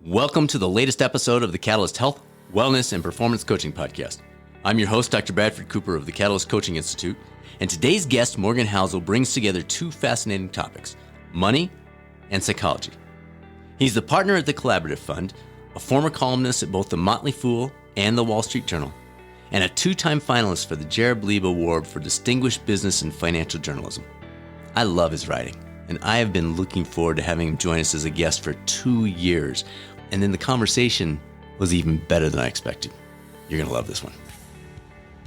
Welcome to the latest episode of the Catalyst Health, Wellness, and Performance Coaching Podcast. I'm your host, Dr. Bradford Cooper of the Catalyst Coaching Institute, and today's guest, Morgan Housel, brings together two fascinating topics, money and psychology. He's the partner at the Collaborative Fund, a former columnist at both the Motley Fool and the Wall Street Journal, and a two-time finalist for the Jared Lieb Award for Distinguished Business and Financial Journalism. I love his writing, and I have been looking forward to having him join us as a guest for 2 years. And then the conversation was even better than I expected. You're going to love this one.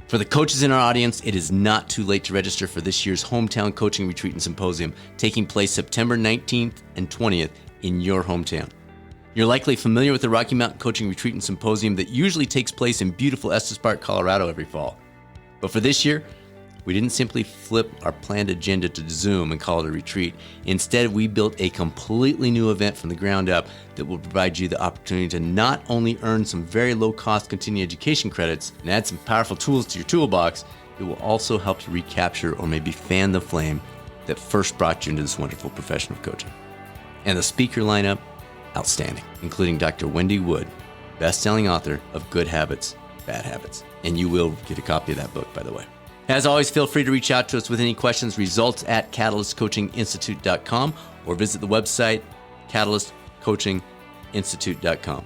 For the coaches in our audience, it is not too late to register for this year's Hometown Coaching Retreat and Symposium, taking place September 19th and 20th in your hometown. You're likely familiar with the Rocky Mountain Coaching Retreat and Symposium that usually takes place in beautiful Estes Park, Colorado every fall. But for this year, we didn't simply flip our planned agenda to Zoom and call it a retreat. Instead, we built a completely new event from the ground up that will provide you the opportunity to not only earn some very low-cost continuing education credits and add some powerful tools to your toolbox, it will also help you recapture or maybe fan the flame that first brought you into this wonderful profession of coaching. And the speaker lineup, outstanding, including Dr. Wendy Wood, best-selling author of Good Habits, Bad Habits. And you will get a copy of that book, by the way. As always, feel free to reach out to us with any questions, results at catalystcoachinginstitute.com, or visit the website, catalystcoachinginstitute.com.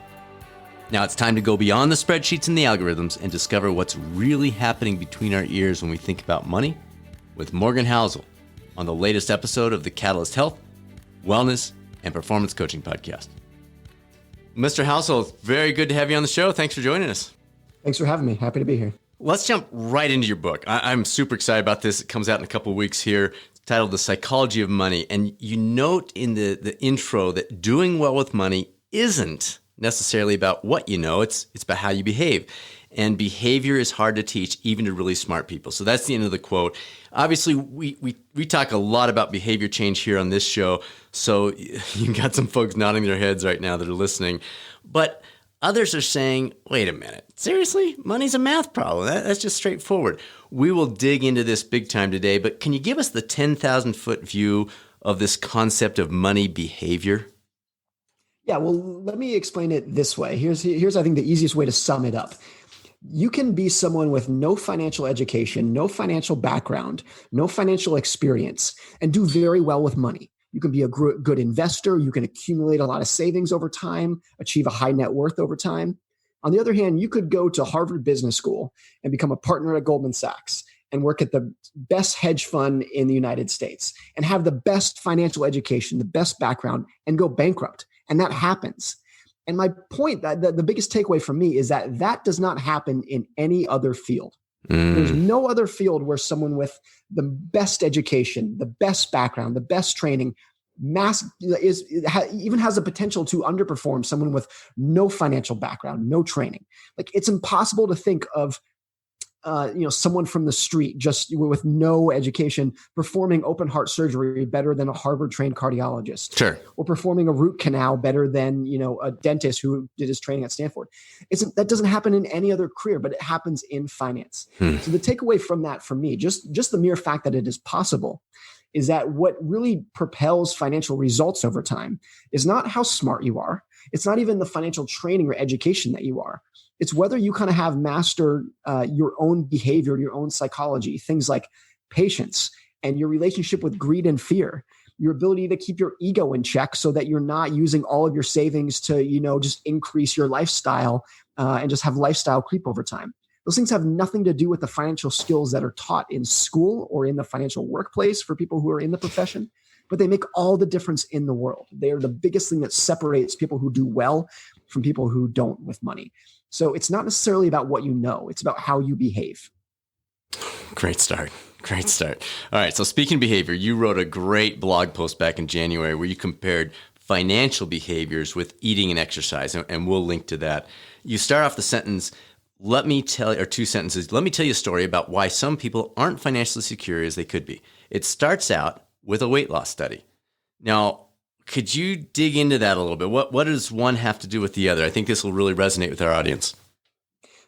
Now it's time to go beyond the spreadsheets and the algorithms and discover what's really happening between our ears when we think about money with Morgan Housel on the latest episode of the Catalyst Health, Wellness, and Performance Coaching Podcast. Mr. Housel, very good to have you on the show. Thanks for joining us. Thanks for having me. Happy to be here. Let's jump right into your book. I'm super excited about this. It comes out in a couple of weeks here. It's titled The Psychology of Money. And you note in the intro that doing well with money isn't necessarily about what you know. It's about how you behave. And behavior is hard to teach, even to really smart people. So that's the end of the quote. Obviously, we talk a lot about behavior change here on this show. So you got some folks nodding their heads right now that are listening. But others are saying, wait a minute, seriously? Money's a math problem. That's just straightforward. We will dig into this big time today, but can you give us the 10,000-foot view of this concept of money behavior? Yeah, well, let me explain it this way. Here's I think, the easiest way to sum it up. You can be someone with no financial education, no financial background, no financial experience, and do very well with money. You can be a good investor. You can accumulate a lot of savings over time, achieve a high net worth over time. On the other hand, you could go to Harvard Business School and become a partner at Goldman Sachs and work at the best hedge fund in the United States and have the best financial education, the best background, and go bankrupt. And that happens. And my point, the biggest takeaway from me is that does not happen in any other field. There's no other field where someone with the best education, the best background, the best training, even has the potential to underperform someone with no financial background, no training. Like, it's impossible to think of someone from the street just with no education performing open heart surgery better than a Harvard trained cardiologist. Sure. Or performing a root canal better than, a dentist who did his training at Stanford. That doesn't happen in any other career, but it happens in finance. So the takeaway from that for me, just the mere fact that it is possible, is that what really propels financial results over time is not how smart you are. It's not even the financial training or education that you are. It's whether you kind of have mastered your own behavior, your own psychology, things like patience and your relationship with greed and fear, your ability to keep your ego in check so that you're not using all of your savings to, just increase your lifestyle and just have lifestyle creep over time. Those things have nothing to do with the financial skills that are taught in school or in the financial workplace for people who are in the profession, but they make all the difference in the world. They are the biggest thing that separates people who do well from people who don't with money. So it's not necessarily about what you know. It's about how you behave. Great start. All right. So speaking of behavior, you wrote a great blog post back in January where you compared financial behaviors with eating and exercise, and we'll link to that. You start off the sentence, two sentences. Let me tell you a story about why some people aren't financially secure as they could be. It starts out with a weight loss study. Now, could you dig into that a little bit? What does one have to do with the other? I think this will really resonate with our audience.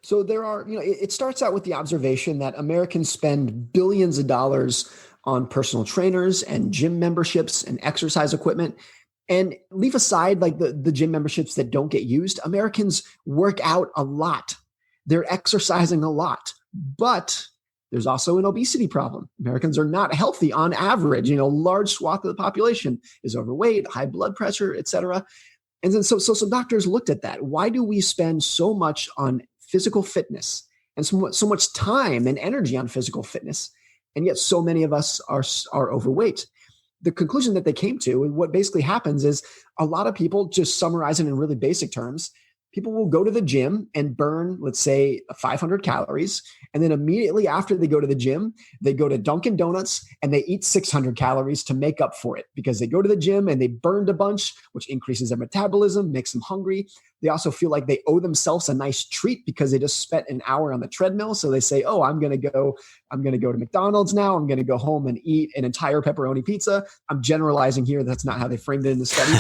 So there are, it starts out with the observation that Americans spend billions of dollars on personal trainers and gym memberships and exercise equipment. And leave aside like the gym memberships that don't get used. Americans work out a lot. They're exercising a lot, but there's also an obesity problem. Americans are not healthy on average. Large swath of the population is overweight, high blood pressure, et cetera. And then so some doctors looked at that. Why do we spend so much on physical fitness and so much time and energy on physical fitness, and yet so many of us are overweight? The conclusion that they came to, and what basically happens is a lot of people, just summarizing in really basic terms, people will go to the gym and burn, let's say, 500 calories. And then immediately after they go to the gym, they go to Dunkin' Donuts and they eat 600 calories to make up for it, because they go to the gym and they burned a bunch, which increases their metabolism, makes them hungry. They also feel like they owe themselves a nice treat because they just spent an hour on the treadmill. So they say, oh, I'm going to go to McDonald's now. I'm going to go home and eat an entire pepperoni pizza. I'm generalizing here. That's not how they framed it in the study.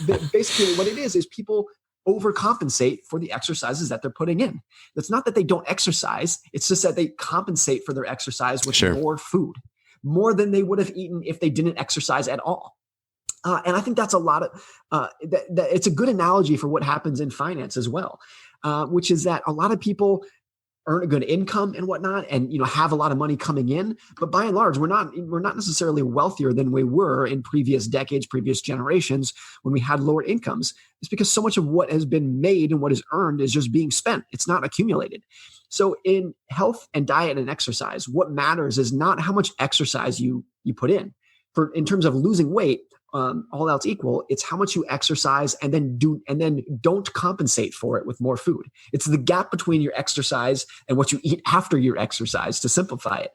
But basically what it is people overcompensate for the exercises that they're putting in. It's not that they don't exercise. It's just that they compensate for their exercise with more food, more than they would have eaten if they didn't exercise at all. And I think that's a lot of, it's a good analogy for what happens in finance as well, which is that a lot of people earn a good income and whatnot, and have a lot of money coming in. But by and large, we're not necessarily wealthier than we were in previous decades, previous generations when we had lower incomes. It's because so much of what has been made and what is earned is just being spent. It's not accumulated. So in health and diet and exercise, what matters is not how much exercise you put in. In terms of losing weight, all else equal, it's how much you exercise and then don't compensate for it with more food. It's the gap between your exercise and what you eat after your exercise, to simplify it.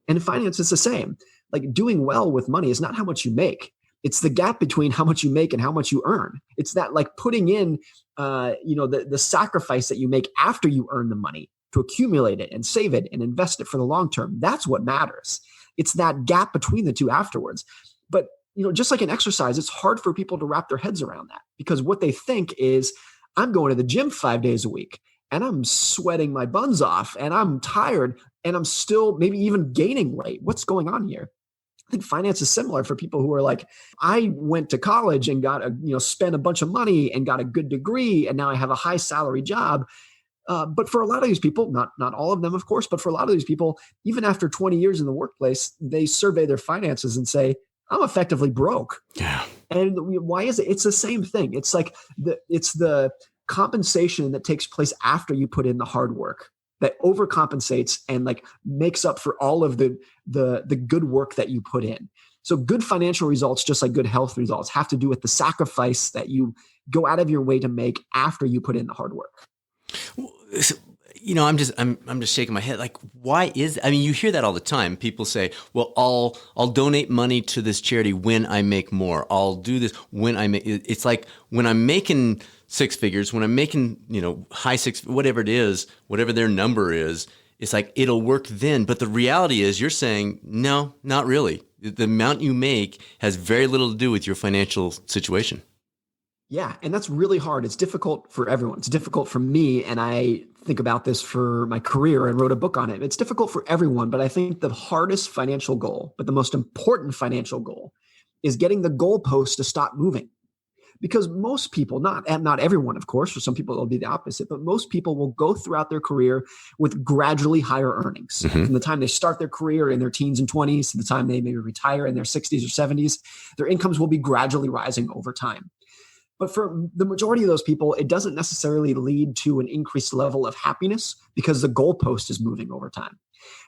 And in finance, it's the same. Like, doing well with money is not how much you make. It's the gap between how much you make and how much you earn. It's that, like, putting in, the sacrifice that you make after you earn the money to accumulate it and save it and invest it for the long term. That's what matters. It's that gap between the two afterwards. But just like in exercise, it's hard for people to wrap their heads around that, because what they think is, I'm going to the gym 5 days a week and I'm sweating my buns off and I'm tired and I'm still maybe even gaining weight. What's going on here? I think finance is similar for people who are like, I went to college and spent a bunch of money and got a good degree, and now I have a high salary job. But for a lot of these people, not all of them, of course, but for a lot of these people, even after 20 years in the workplace, they survey their finances and say, I'm effectively broke. Yeah. And why is it? It's the same thing. It's like it's the compensation that takes place after you put in the hard work that overcompensates and like makes up for all of the good work that you put in. So good financial results, just like good health results, have to do with the sacrifice that you go out of your way to make after you put in the hard work. I'm just shaking my head. Like, why is, you hear that all the time. People say, well, I'll donate money to this charity when I make more. I'll do this when I make, it's like when I'm making six figures, when I'm making, high six, whatever it is, whatever their number is, it's like, it'll work then. But the reality is, you're saying, no, not really. The amount you make has very little to do with your financial situation. Yeah. And that's really hard. It's difficult for everyone. It's difficult for me. And I think about this for my career and wrote a book on it. It's difficult for everyone, but I think the hardest financial goal, but the most important financial goal, is getting the goalpost to stop moving. Because most people, not everyone, of course, for some people it'll be the opposite, but most people will go throughout their career with gradually higher earnings. Mm-hmm. From the time they start their career in their teens and 20s to the time they maybe retire in their 60s or 70s, their incomes will be gradually rising over time. But for the majority of those people, it doesn't necessarily lead to an increased level of happiness because the goalpost is moving over time.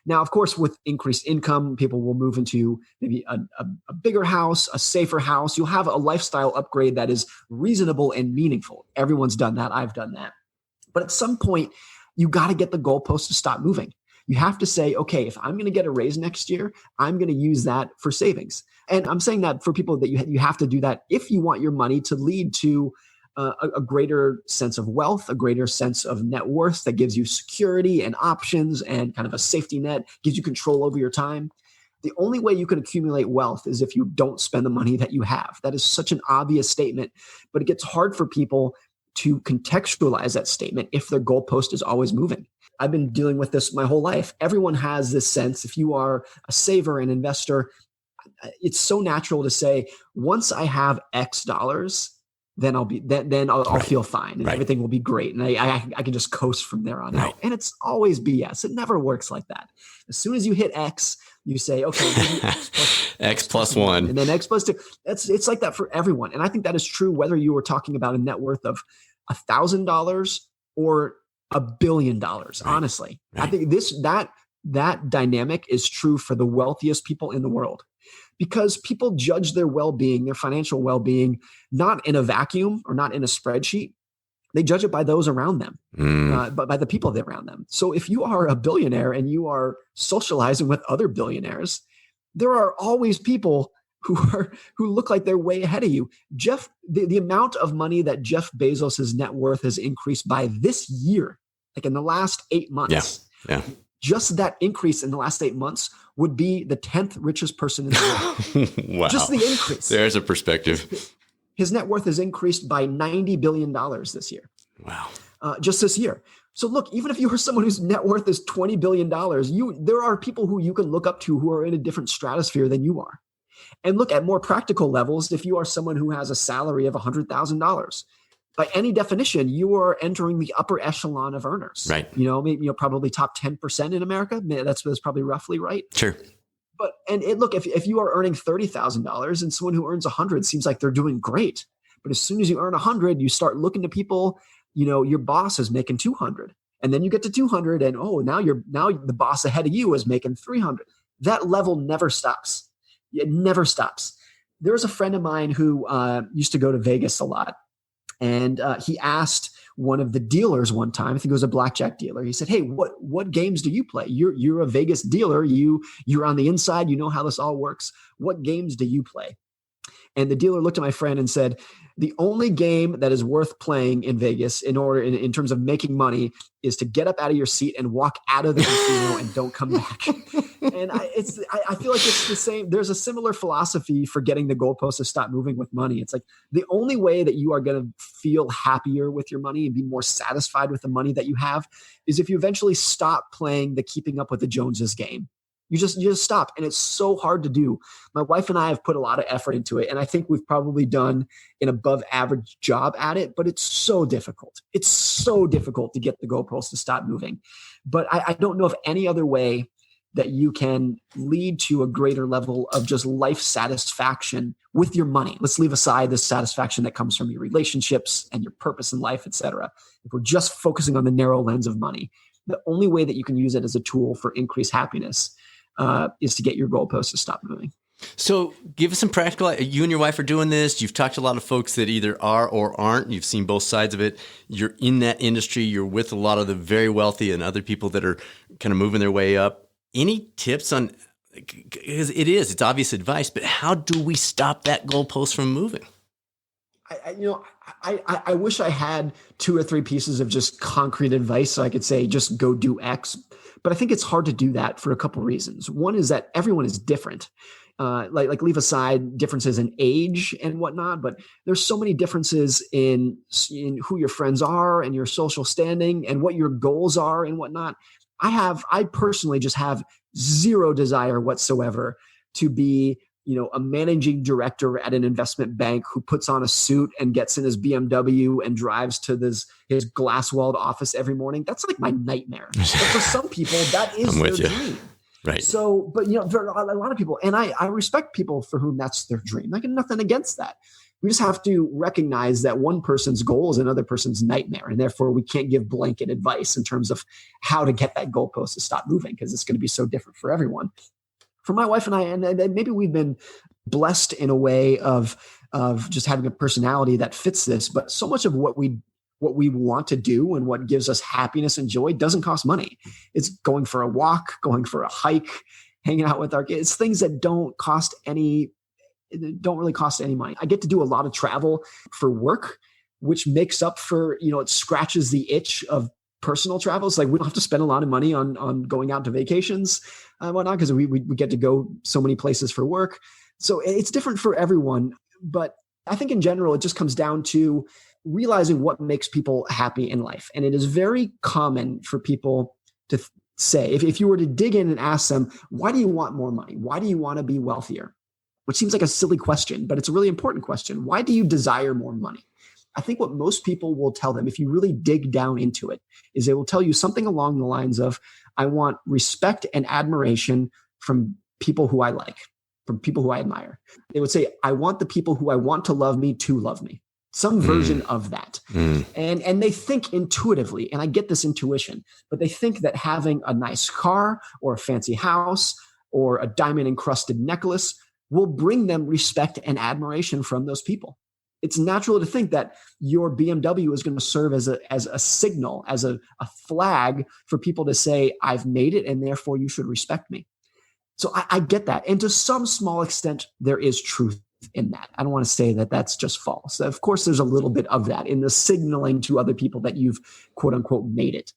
Now, of course, with increased income, people will move into maybe a bigger house, a safer house. You'll have a lifestyle upgrade that is reasonable and meaningful. Everyone's done that. I've done that. But at some point, you got to get the goalpost to stop moving. You have to say, okay, if I'm going to get a raise next year, I'm going to use that for savings. And I'm saying that for people that you have to do that if you want your money to lead to a greater sense of wealth, a greater sense of net worth that gives you security and options and kind of a safety net, gives you control over your time. The only way you can accumulate wealth is if you don't spend the money that you have. That is such an obvious statement, but it gets hard for people to contextualize that statement if their goalpost is always moving. I've been dealing with this my whole life. Everyone has this sense, if you are a saver and investor, it's so natural to say, once I have X dollars, then I'll feel fine and everything will be great. And I can just coast from there on out. And it's always BS. It never works like that. As soon as you hit X, you say, okay, maybe X plus one. And then X plus two. It's like that for everyone. And I think that is true whether you were talking about a net worth of $1,000 or $1 billion, honestly. I think that dynamic is true for the wealthiest people in the world, because people judge their well-being, their financial well-being, not in a vacuum or not in a spreadsheet. They judge it by those around them, but by the people that are around them. So if you are a billionaire and you are socializing with other billionaires, there are always people who look like they're way ahead of you. The amount of money that Jeff Bezos' net worth has increased by this year, like in the last 8 months. Yeah. Just that increase in the last 8 months would be the 10th richest person in the world. Wow. Just the increase. There's a perspective. His net worth has increased by $90 billion this year. Wow. Just this year. So look, even if you are someone whose net worth is $20 billion, there are people who you can look up to who are in a different stratosphere than you are. And look, at more practical levels, if you are someone who has a salary of $100,000, by any definition, you are entering the upper echelon of earners. Right. Maybe probably top 10% in America. That's probably roughly right. Sure. But look, if you are earning $30,000 and someone who earns 100 seems like they're doing great, but as soon as you earn 100, you start looking to people. Your boss is making 200, and then you get to 200, and now the boss ahead of you is making 300. That level never stops. It never stops. There was a friend of mine who used to go to Vegas a lot. And he asked one of the dealers one time, I think it was a blackjack dealer. He said, "Hey, what games do you play? You're a Vegas dealer. You're on the inside. You know how this all works. What games do you play?" And the dealer looked at my friend and said, "The only game that is worth playing in Vegas in terms of making money is to get up out of your seat and walk out of the casino and don't come back." And I feel like it's the same. There's a similar philosophy for getting the goalposts to stop moving with money. It's like the only way that you are going to feel happier with your money and be more satisfied with the money that you have is if you eventually stop playing the keeping up with the Joneses game. You just stop. And it's so hard to do. My wife and I have put a lot of effort into it. And I think we've probably done an above average job at it, but it's so difficult. It's so difficult to get the goalposts to stop moving. But I don't know of any other way that you can lead to a greater level of just life satisfaction with your money. Let's leave aside the satisfaction that comes from your relationships and your purpose in life, et cetera. If we're just focusing on the narrow lens of money, the only way that you can use it as a tool for increased happiness is to get your goalposts to stop moving. So give us some practical, you and your wife are doing this. You've talked to a lot of folks that either are or aren't. You've seen both sides of it. You're in that industry. You're with a lot of the very wealthy and other people that are kind of moving their way up. Any tips on, because it's obvious advice, but how do we stop that goalpost from moving? I wish I had 2 or 3 pieces of just concrete advice so I could say, just go do X. But I think it's hard to do that for a couple of reasons. One is that everyone is different. Like leave aside differences in age and whatnot, but there's so many differences in who your friends are and your social standing and what your goals are and whatnot. I personally just have zero desire whatsoever to be, a managing director at an investment bank who puts on a suit and gets in his BMW and drives to his glass-walled office every morning. That's like my nightmare. But for some people, that is their dream. Right. So, but there are a lot of people, and I respect people for whom that's their dream. I got nothing against that. We just have to recognize that one person's goal is another person's nightmare. And therefore we can't give blanket advice in terms of how to get that goalpost to stop moving, because it's going to be so different for everyone. For my wife and I, and maybe we've been blessed in a way of just having a personality that fits this, but so much of what we want to do and what gives us happiness and joy doesn't cost money. It's going for a walk, going for a hike, hanging out with our kids. It's things that don't really cost any money. I get to do a lot of travel for work, which makes up for, it scratches the itch of personal travels. Like we don't have to spend a lot of money on going out to vacations and whatnot, because we get to go so many places for work. So it's different for everyone. But I think in general, it just comes down to realizing what makes people happy in life. And it is very common for people to say, if you were to dig in and ask them, why do you want more money? Why do you want to be wealthier? which seems like a silly question, but it's a really important question. Why do you desire more money? I think what most people will tell them, if you really dig down into it, is they will tell you something along the lines of, I want respect and admiration from people who I like, from people who I admire. They would say, I want the people who I want to love me to love me. Some version of that. And they think intuitively, and I get this intuition, but they think that having a nice car or a fancy house or a diamond encrusted necklace will bring them respect and admiration from those people. It's natural to think that your BMW is going to serve as a signal, as a flag for people to say, I've made it, and therefore you should respect me. So I get that. And to some small extent, there is truth in that. I don't want to say that that's just false. Of course, there's a little bit of that in the signaling to other people that you've, quote unquote, made it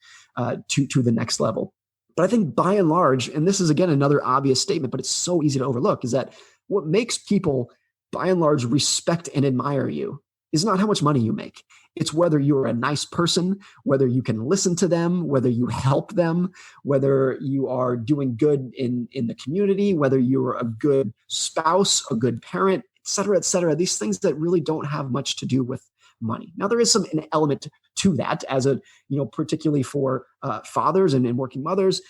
to the next level. But I think by and large, and this is again another obvious statement, but it's so easy to overlook, is that what makes people by and large respect and admire you is not how much money you make. It's whether you're a nice person, whether you can listen to them, whether you help them, whether you are doing good in the community, whether you're a good spouse, a good parent, et cetera, et cetera. These things that really don't have much to do with money. Now, there is an element to that, as particularly for fathers and working mothers.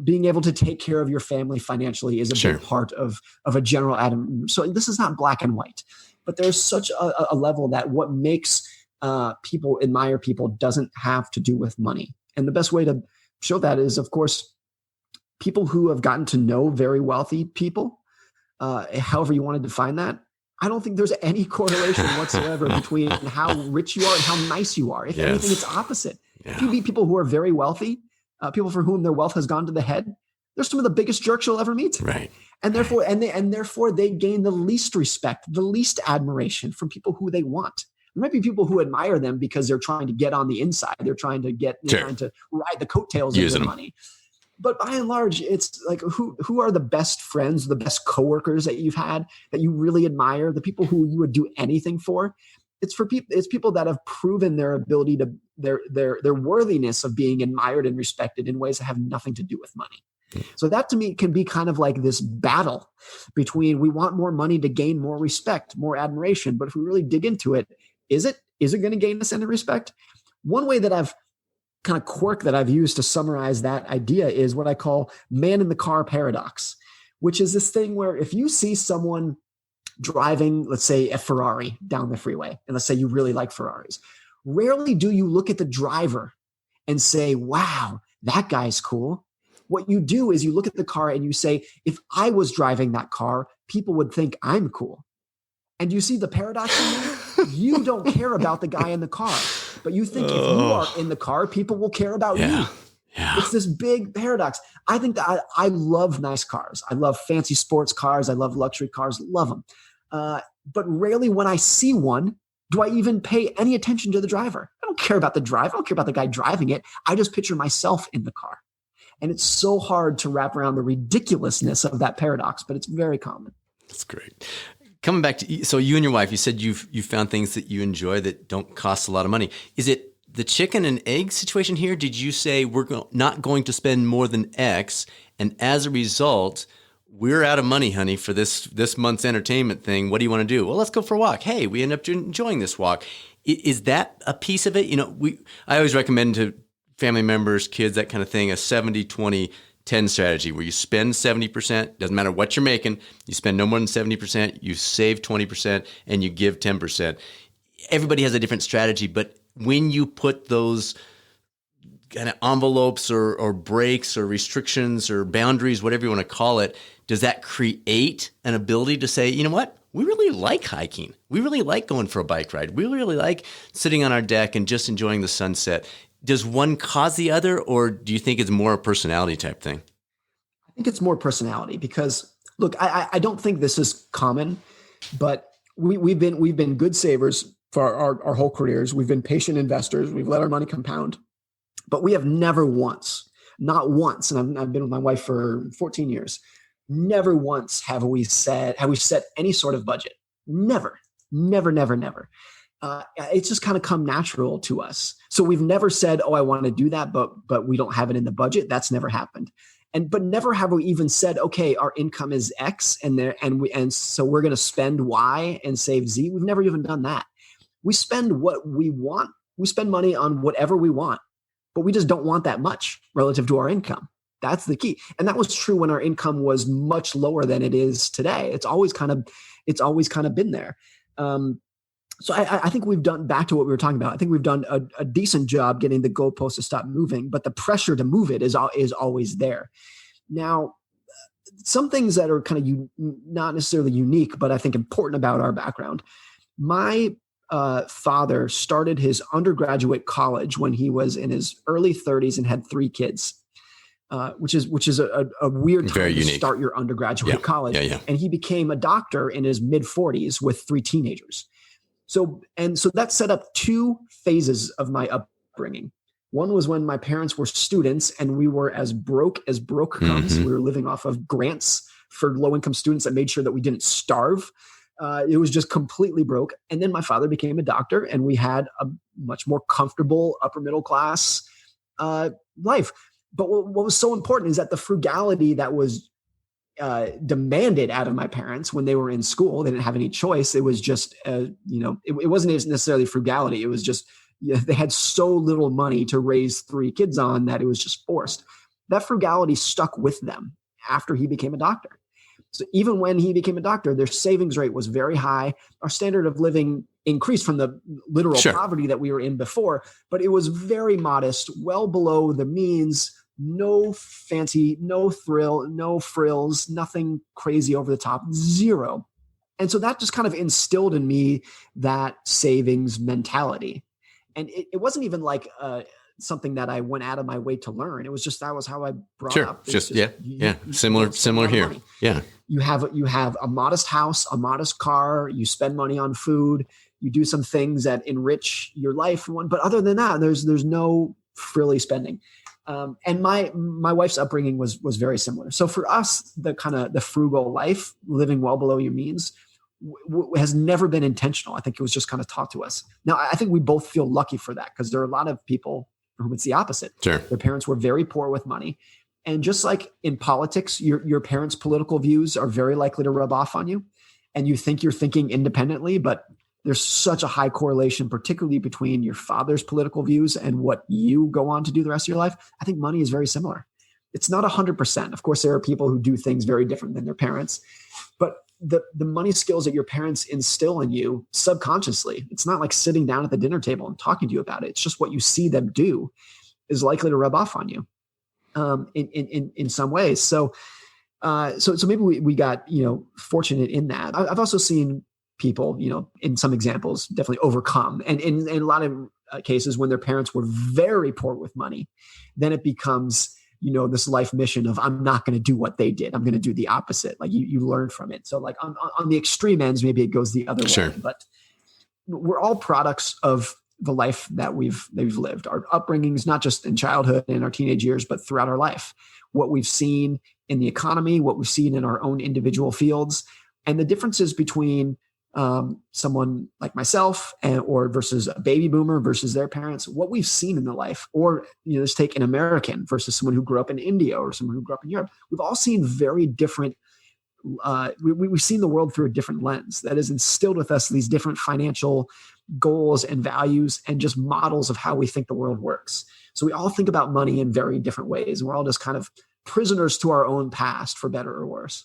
Being able to take care of your family financially is a big part of a general atom. So this is not black and white, but there's such a level that what makes people admire people doesn't have to do with money. And the best way to show that is, of course, people who have gotten to know very wealthy people, however you want to define that. I don't think there's any correlation whatsoever between how rich you are and how nice you are. If anything, it's opposite. If you meet people who are very wealthy, people for whom their wealth has gone to the head, they're some of the biggest jerks you'll ever meet. Right. And therefore they gain the least respect, the least admiration from people who they want. There might be people who admire them because they're trying to get on the inside. They're trying to trying to ride the coattails of their money. But by and large, it's like who are the best friends, the best coworkers that you've had that you really admire, the people who you would do anything for. It's people that have proven their ability to their worthiness of being admired and respected in ways that have nothing to do with money. So that to me can be kind of like this battle between, we want more money to gain more respect, more admiration. But if we really dig into it, is it going to gain us any respect? One way that quirk that I've used to summarize that idea is what I call man in the car paradox, which is this thing where if you see someone driving, let's say, a Ferrari down the freeway, and let's say you really like Ferraris, rarely do you look at the driver and say, wow, that guy's cool. What you do is you look at the car and you say, if I was driving that car, people would think I'm cool. And you see the paradox in there? You don't care about the guy in the car, but you think if you are in the car, people will care about you. Yeah. It's this big paradox. I think that I love nice cars. I love fancy sports cars. I love luxury cars, love them. But rarely when I see one, do I even pay any attention to the driver. I don't care about the driver. I don't care about the guy driving it. I just picture myself in the car. And it's so hard to wrap around the ridiculousness of that paradox, but it's very common. That's great. Coming back to, so you and your wife, you said you found things that you enjoy that don't cost a lot of money. Is it the chicken and egg situation here? Did you say not going to spend more than X, and as a result, we're out of money, honey, for this month's entertainment thing. What do you want to do? Well, let's go for a walk. Hey, we end up enjoying this walk. Is that a piece of it? I always recommend to family members, kids, that kind of thing, a 70-20-10 strategy where you spend 70%, doesn't matter what you're making, you spend no more than 70%, you save 20%, and you give 10%. Everybody has a different strategy, but when you put those kind of envelopes or breaks or restrictions or boundaries, whatever you want to call it, does that create an ability to say, you know what? We really like hiking. We really like going for a bike ride. We really like sitting on our deck and just enjoying the sunset. Does one cause the other, or do you think it's more a personality type thing? I think it's more personality because, look, I don't think this is common, but we've been good savers for our whole careers. We've been patient investors. We've let our money compound, but we have never once, not once, and I've been with my wife for 14 years, never once have we set any sort of budget. Never. It's just kind of come natural to us. So we've never said, oh, I want to do that, but we don't have it in the budget. That's never happened. but never have we even said, okay, our income is X and so we're going to spend Y and save Z. We've never even done that. We spend what we want. We spend money on whatever we want, but we just don't want that much relative to our income. That's the key. And that was true when our income was much lower than it is today. It's always kind of been there. So I think we've done, back to what we were talking about, I think we've done a decent job getting the goalpost to stop moving, but the pressure to move it is always there. Now, some things that are kind of not necessarily unique, but I think important about our background. My father started his undergraduate college when he was in his early 30s and had 3 kids. Which is a weird time to start your undergraduate college. And he became a doctor in his mid 40s with 3 teenagers. So that set up 2 phases of my upbringing. One was when my parents were students and we were as broke comes. We were living off of grants for low income students that made sure that we didn't starve. It was just completely broke. And then my father became a doctor and we had a much more comfortable upper middle class life. But what was so important is that the frugality that was demanded out of my parents when they were in school, they didn't have any choice. It was just, it wasn't necessarily frugality. It was just, they had so little money to raise 3 kids on that it was just forced. That frugality stuck with them after he became a doctor. So even when he became a doctor, their savings rate was very high. Our standard of living increased from the literal poverty that we were in before, but it was very modest, well below the means. No fancy, no thrill, no frills, nothing crazy over the top, 0. And so that just kind of instilled in me that savings mentality. And it wasn't even like something that I went out of my way to learn. It was just, that was how I brought up. Similar here. Money. Yeah. You have a modest house, a modest car, you spend money on food, you do some things that enrich your life. But other than that, there's no frilly spending. And my wife's upbringing was very similar. So for us, the frugal life, living well below your means, has never been intentional. I think it was just kind of taught to us. Now, I think we both feel lucky for that because there are a lot of people for whom it's the opposite. Sure. Their parents were very poor with money. And just like in politics, your parents' political views are very likely to rub off on you. And you think you're thinking independently, but there's such a high correlation, particularly between your father's political views and what you go on to do the rest of your life. I think money is very similar. It's not 100%. Of course, there are people who do things very different than their parents, but the money skills that your parents instill in you subconsciously, it's not like sitting down at the dinner table and talking to you about it. It's just what you see them do is likely to rub off on you in some ways. So maybe we got, fortunate in that. I've also seen people, in some examples, definitely overcome. And in a lot of cases when their parents were very poor with money, then it becomes, this life mission of, I'm not going to do what they did. I'm going to do the opposite. Like you learn from it. So like on the extreme ends, maybe it goes the other way, but we're all products of the life that we've lived. Our upbringings, not just in childhood and our teenage years, but throughout our life, what we've seen in the economy, what we've seen in our own individual fields, and the differences between someone like myself or versus a baby boomer versus their parents, what we've seen in the life, or, let's take an American versus someone who grew up in India or someone who grew up in Europe. We've all seen very different, we've seen the world through a different lens that has instilled with us these different financial goals and values and just models of how we think the world works. So we all think about money in very different ways. And we're all just kind of prisoners to our own past, for better or worse.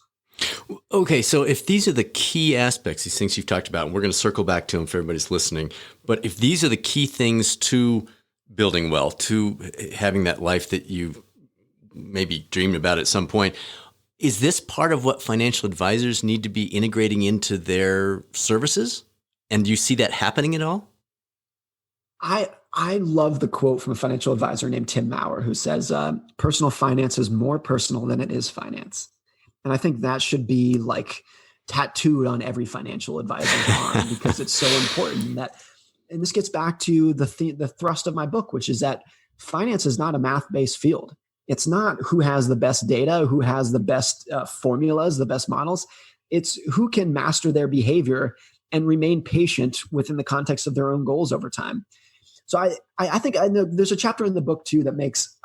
Okay, so if these are the key aspects, these things you've talked about, and we're going to circle back to them for everybody's listening, but if these are the key things to building wealth, to having that life that you maybe dreamed about at some point, is this part of what financial advisors need to be integrating into their services? And do you see that happening at all? I love the quote from a financial advisor named Tim Maurer, who says, personal finance is more personal than it is finance. And I think that should be like tattooed on every financial advisor's arm because it's so important and this gets back to the thrust of my book, which is that finance is not a math-based field. It's not who has the best data, who has the best formulas, the best models. It's who can master their behavior and remain patient within the context of their own goals over time. So I think I know there's a chapter in the book too that makes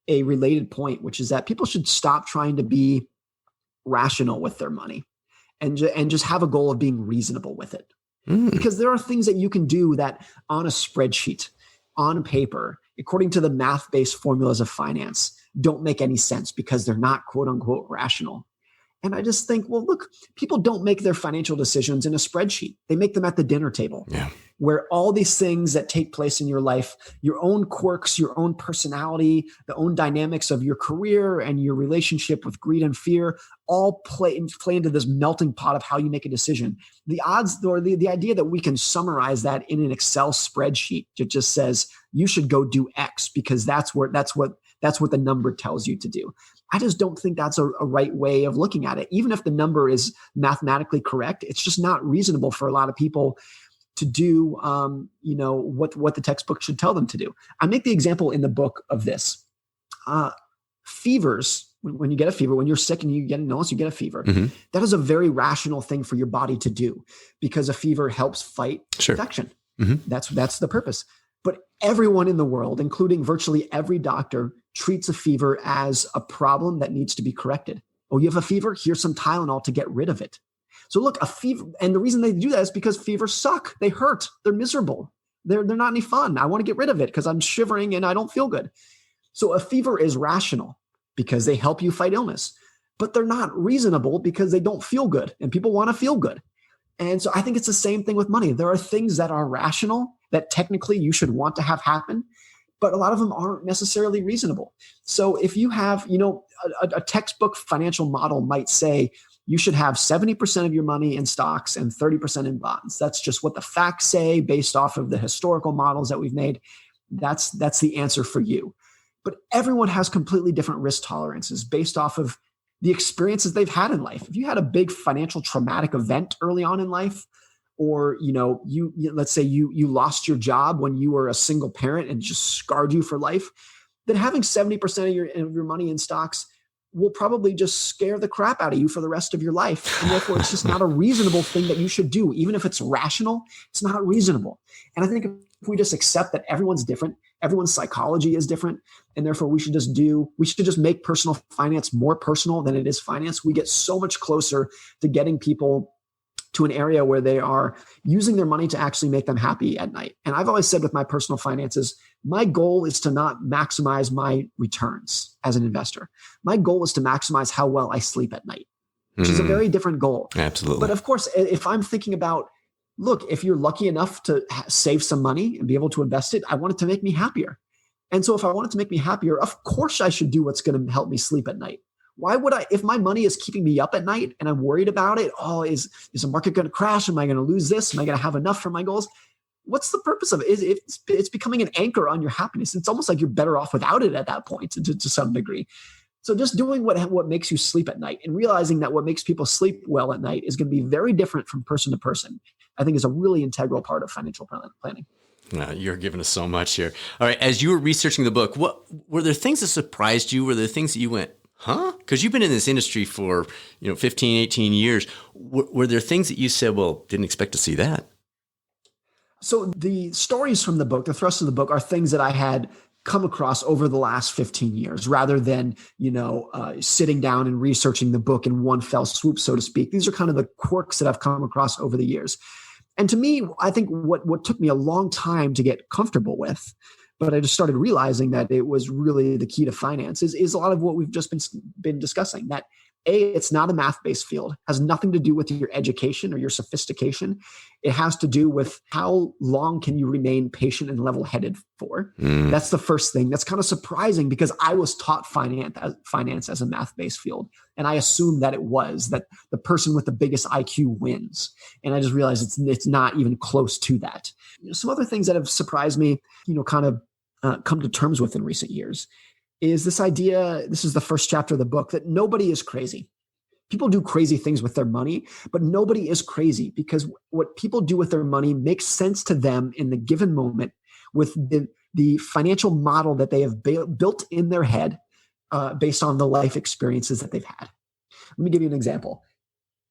a related point, which is that people should stop trying to be rational with their money and just have a goal of being reasonable with it. Because there are things that you can do that on a spreadsheet, on paper, according to the math-based formulas of finance, don't make any sense because they're not quote unquote rational. And I just think, well, look, people don't make their financial decisions in a spreadsheet. They make them at the dinner table, where all these things that take place in your life, your own quirks, your own personality, the own dynamics of your career and your relationship with greed and fear, all play into this melting pot of how you make a decision. The odds, or the idea that we can summarize that in an Excel spreadsheet that just says you should go do X because that's what the number tells you to do. I just don't think that's a right way of looking at it. Even if the number is mathematically correct, it's just not reasonable for a lot of people to do, what the textbook should tell them to do. I make the example in the book of this. Fevers, when you get a fever, when you're sick and you get an illness, you get a fever. That is a very rational thing for your body to do because a fever helps fight infection. That's the purpose. But everyone in the world, including virtually every doctor, treats a fever as a problem that needs to be corrected. Oh, you have a fever? Here's some Tylenol to get rid of it. So look, a fever, and the reason they do that is because fevers suck. They hurt. They're miserable. They're not any fun. I want to get rid of it because I'm shivering and I don't feel good. So a fever is rational because they help you fight illness, but they're not reasonable because they don't feel good and people want to feel good. And so I think it's the same thing with money. There are things that are rational that technically you should want to have happen, but a lot of them aren't necessarily reasonable. So if you have, a textbook financial model might say you should have 70% of your money in stocks and 30% in bonds. That's just what the facts say based off of the historical models that we've made. That's the answer for you. But everyone has completely different risk tolerances based off of the experiences they've had in life. If you had a big financial traumatic event early on in life, or let's say you lost your job when you were a single parent and just scarred you for life, then having 70% of your money in stocks will probably just scare the crap out of you for the rest of your life. And therefore, it's just not a reasonable thing that you should do. Even if it's rational, it's not reasonable. And I think if we just accept that everyone's different, everyone's psychology is different, and therefore we should just make personal finance more personal than it is finance, we get so much closer to getting people to an area where they are using their money to actually make them happy at night. And I've always said with my personal finances, my goal is to not maximize my returns as an investor. My goal is to maximize how well I sleep at night, which is a very different goal. Absolutely. But of course, if I'm thinking about, look, if you're lucky enough to save some money and be able to invest it, I want it to make me happier. And so if I want it to make me happier, of course I should do what's going to help me sleep at night. Why would I, if my money is keeping me up at night and I'm worried about it, is the market going to crash? Am I going to lose this? Am I going to have enough for my goals? What's the purpose of it? It's becoming an anchor on your happiness. It's almost like you're better off without it at that point to some degree. So just doing what makes you sleep at night and realizing that what makes people sleep well at night is going to be very different from person to person, I think is a really integral part of financial planning. You're giving us so much here. All right. As you were researching the book, what were there things that surprised you? Were there things that you went, huh? Because you've been in this industry for 15, 18 years. Were there things that you said, well, didn't expect to see that? So the stories from the book, the thrust of the book, are things that I had come across over the last 15 years rather than, sitting down and researching the book in one fell swoop, so to speak. These are kind of the quirks that I've come across over the years. And to me, I think what took me a long time to get comfortable with, but I just started realizing that it was really the key to finance is a lot of what we've just been discussing, that it's not a math-based field, has nothing to do with your education or your sophistication. It has to do with how long can you remain patient and level-headed for. That's the first thing. That's kind of surprising because I was taught finance as a math-based field. And I assumed that it was, that the person with the biggest IQ wins. And I just realized it's not even close to that. Some other things that have surprised me, kind of come to terms with in recent years is this idea, this is the first chapter of the book, that nobody is crazy. People do crazy things with their money, but nobody is crazy because what people do with their money makes sense to them in the given moment with the financial model that they have built in their head based on the life experiences that they've had. Let me give you an example.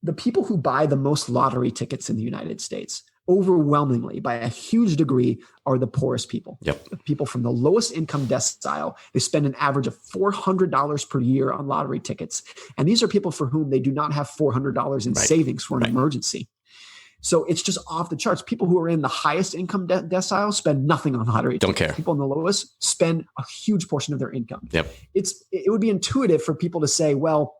The people who buy the most lottery tickets in the United States, overwhelmingly, by a huge degree, are the poorest people. Yep. People from the lowest income decile. They spend an average of $400 per year on lottery tickets. And these are people for whom they do not have $400 in savings for an emergency. So it's just off the charts. People who are in the highest income decile spend nothing on lottery. Don't care. People in the lowest spend a huge portion of their income. Yep. It would be intuitive for people to say, well,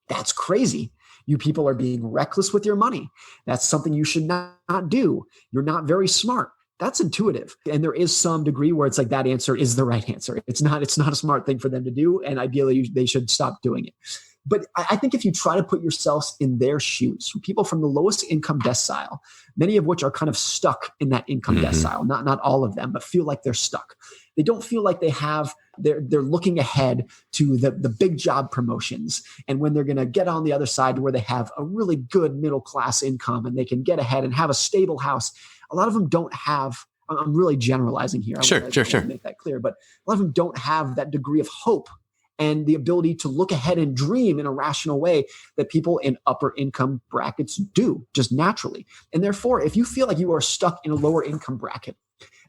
that's crazy. You people are being reckless with your money. That's something you should not do. You're not very smart. That's intuitive. And there is some degree where it's like that answer is the right answer. It's not a smart thing for them to do. And ideally, they should stop doing it. But I think if you try to put yourselves in their shoes, people from the lowest income decile, many of which are kind of stuck in that income decile, not all of them, but feel like they're stuck. They don't feel like they're looking ahead to the big job promotions. And when they're going to get on the other side where they have a really good middle class income and they can get ahead and have a stable house, a lot of them don't have, I'm really generalizing here. Sure. Make that clear. But a lot of them don't have that degree of hope and the ability to look ahead and dream in a rational way that people in upper income brackets do just naturally. And therefore, if you feel like you are stuck in a lower income bracket,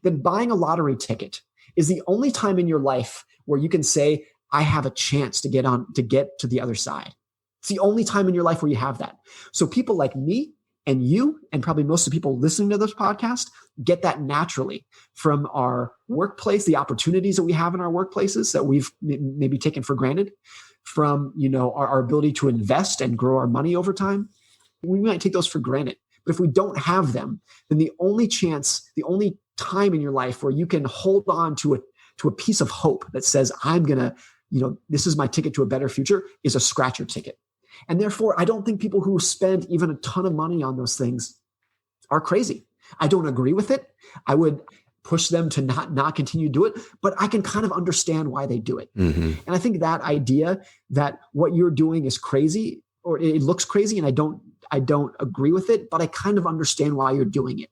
then buying a lottery ticket is the only time in your life where you can say, I have a chance to get to the other side. It's the only time in your life where you have that. So people like me and you, and probably most of the people listening to this podcast, get that naturally from our workplace, the opportunities that we have in our workplaces that we've maybe taken for granted, from our ability to invest and grow our money over time. We might take those for granted. But if we don't have them, then the only time in your life where you can hold on to a piece of hope that says, I'm going to, this is my ticket to a better future, is a scratcher ticket. And therefore, I don't think people who spend even a ton of money on those things are crazy. I don't agree with it. I would push them to not continue to do it, but I can kind of understand why they do it. And I think that idea that what you're doing is crazy, or it looks crazy, and I don't agree with it, but I kind of understand why you're doing it.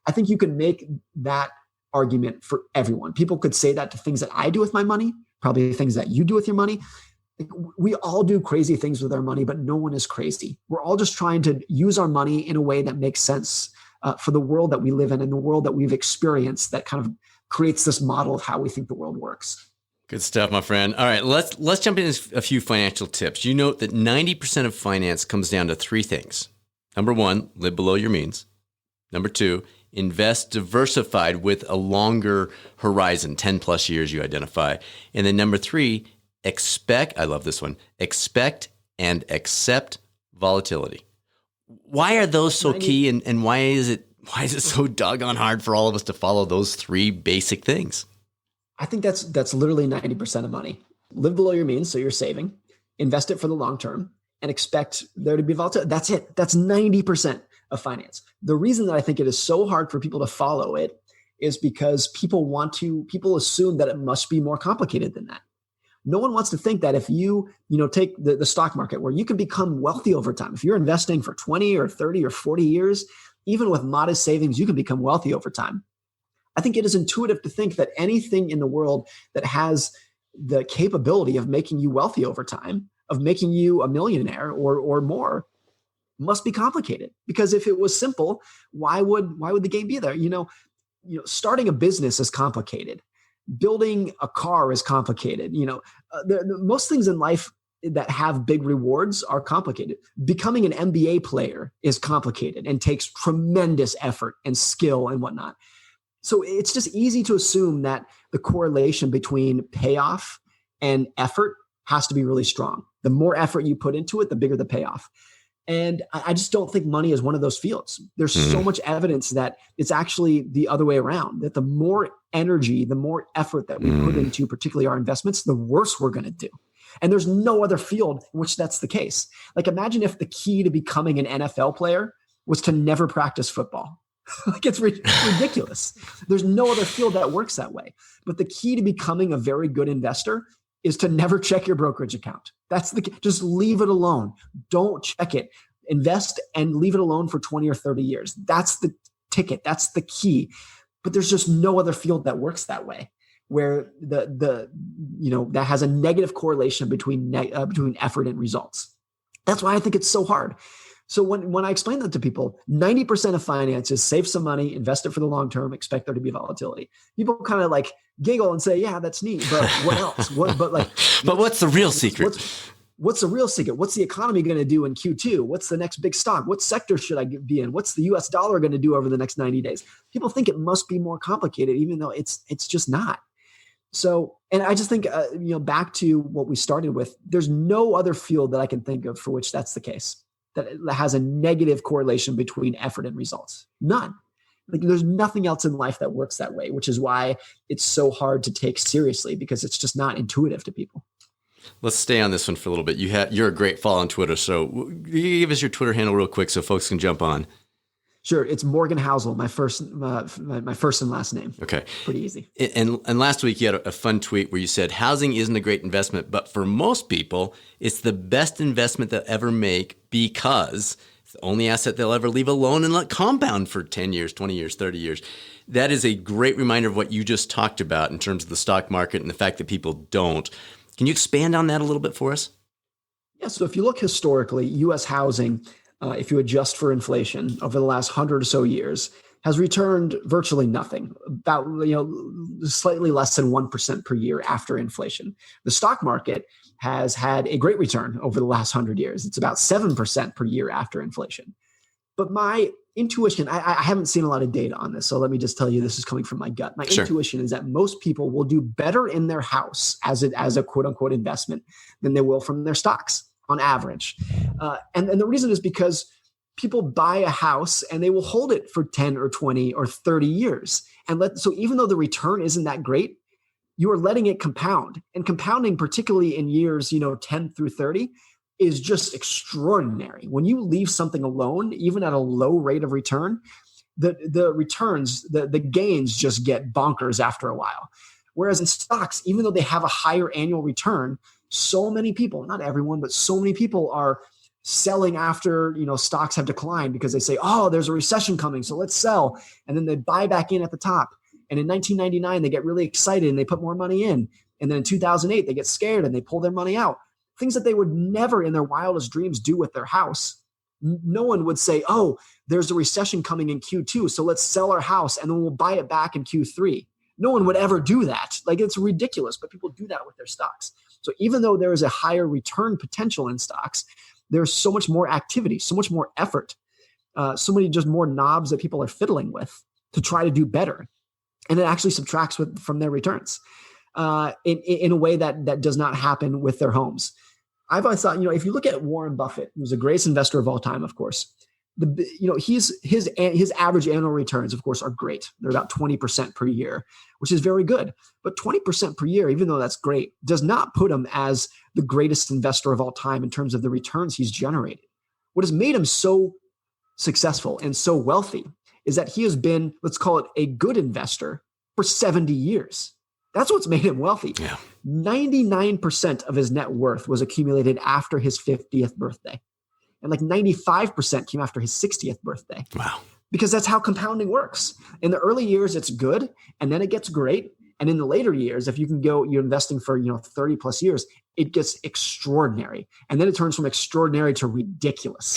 I think you can make that argument for everyone. People could say that to things that I do with my money, probably things that you do with your money. We all do crazy things with our money, but no one is crazy. We're all just trying to use our money in a way that makes sense for the world that we live in and the world that we've experienced, that kind of creates this model of how we think the world works. Good stuff, my friend. All right, let's jump into a few financial tips. You note that 90% of finance comes down to three things. Number one, live below your means. Number two, invest diversified with a longer horizon, 10 plus years you identify. And then number three, expect and accept volatility. Why are those so key, and why is it so doggone hard for all of us to follow those three basic things? I think that's literally 90% of money. Live below your means, so you're saving, invest it for the long term, and expect there to be volatility. That's it. That's 90% of finance. The reason that I think it is so hard for people to follow it is because people assume that it must be more complicated than that. No one wants to think that if you take the stock market, where you can become wealthy over time. If you're investing for 20 or 30 or 40 years, even with modest savings, you can become wealthy over time. I think it is intuitive to think that anything in the world that has the capability of making you wealthy over time, of making you a millionaire or more, must be complicated. Because if it was simple, why would the game be there? Starting a business is complicated. Building a car is complicated. Most things in life that have big rewards are complicated. Becoming an NBA player is complicated and takes tremendous effort and skill and whatnot. So it's just easy to assume that the correlation between payoff and effort has to be really strong. The more effort you put into it, the bigger the payoff. And I just don't think money is one of those fields. There's so much evidence that it's actually the other way around, that the more energy, the more effort that we put into particularly our investments, the worse we're going to do. And there's no other field in which that's the case. Like, imagine if the key to becoming an NFL player was to never practice football. Like, it's ridiculous. There's no other field that works that way. But the key to becoming a very good investor is to never check your brokerage account. Just leave it alone. Don't check it. Invest and leave it alone for 20 or 30 years. That's the ticket. That's the key. But there's just no other field that works that way, where that has a negative correlation between effort and results. That's why I think it's so hard. So when I explain that to people, 90% of finance is save some money, invest it for the long term, expect there to be volatility. People kind of like giggle and say, yeah, that's neat, but what else? But what's the real secret? What's the real secret? What's the economy going to do in Q2? What's the next big stock? What sector should I be in? What's the US dollar going to do over the next 90 days? People think it must be more complicated, even though it's just not. So, and I just think, back to what we started with, there's no other field that I can think of for which that's the case, that has a negative correlation between effort and results. None. Like there's nothing else in life that works that way, which is why it's so hard to take seriously, because it's just not intuitive to people. Let's stay on this one for a little bit. You're a great follow on Twitter. So you give us your Twitter handle real quick so folks can jump on. Sure. It's Morgan Housel, my first and last name. Okay. Pretty easy. And last week you had a fun tweet where you said, housing isn't a great investment, but for most people, it's the best investment they'll ever make because it's the only asset they'll ever leave alone and let compound for 10 years, 20 years, 30 years. That is a great reminder of what you just talked about in terms of the stock market and the fact that people don't. Can you expand on that a little bit for us? Yeah. So if you look historically, U.S. housing, if you adjust for inflation over the last 100 or so years, has returned virtually nothing, about slightly less than 1% per year after inflation. The stock market has had a great return over the last 100 years. It's about 7% per year after inflation. But my intuition, I haven't seen a lot of data on this, so let me just tell you this is coming from my gut. My intuition is that most people will do better in their house as a quote unquote investment than they will from their stocks on average. And the reason is because people buy a house and they will hold it for 10 or 20 or 30 years. So even though the return isn't that great, you are letting it compound. And compounding, particularly in years 10 through 30, is just extraordinary. When you leave something alone, even at a low rate of return, the returns, the gains just get bonkers after a while. Whereas in stocks, even though they have a higher annual return, so many people, not everyone, but so many people are selling after, stocks have declined because they say, oh, there's a recession coming, so let's sell. And then they buy back in at the top. And in 1999, they get really excited and they put more money in. And then in 2008, they get scared and they pull their money out. Things that they would never in their wildest dreams do with their house. No one would say, oh, there's a recession coming in Q2, so let's sell our house and then we'll buy it back in Q3. No one would ever do that. Like, it's ridiculous, but people do that with their stocks. So even though there is a higher return potential in stocks, there's so much more activity, so much more effort, so many just more knobs that people are fiddling with to try to do better. And it actually subtracts from their returns in a way that does not happen with their homes. I've always thought, if you look at Warren Buffett, who's the greatest investor of all time, of course, his average annual returns, of course, are great. They're about 20% per year, which is very good. But 20% per year, even though that's great, does not put him as the greatest investor of all time in terms of the returns he's generated. What has made him so successful and so wealthy is that he has been, let's call it, a good investor for 70 years. That's what's made him wealthy. Yeah. 99% of his net worth was accumulated after his 50th birthday. And like 95% came after his 60th birthday. Wow. Because that's how compounding works. In the early years, it's good, and then it gets great. And in the later years, if you can go, you're investing for 30 plus years, it gets extraordinary. And then it turns from extraordinary to ridiculous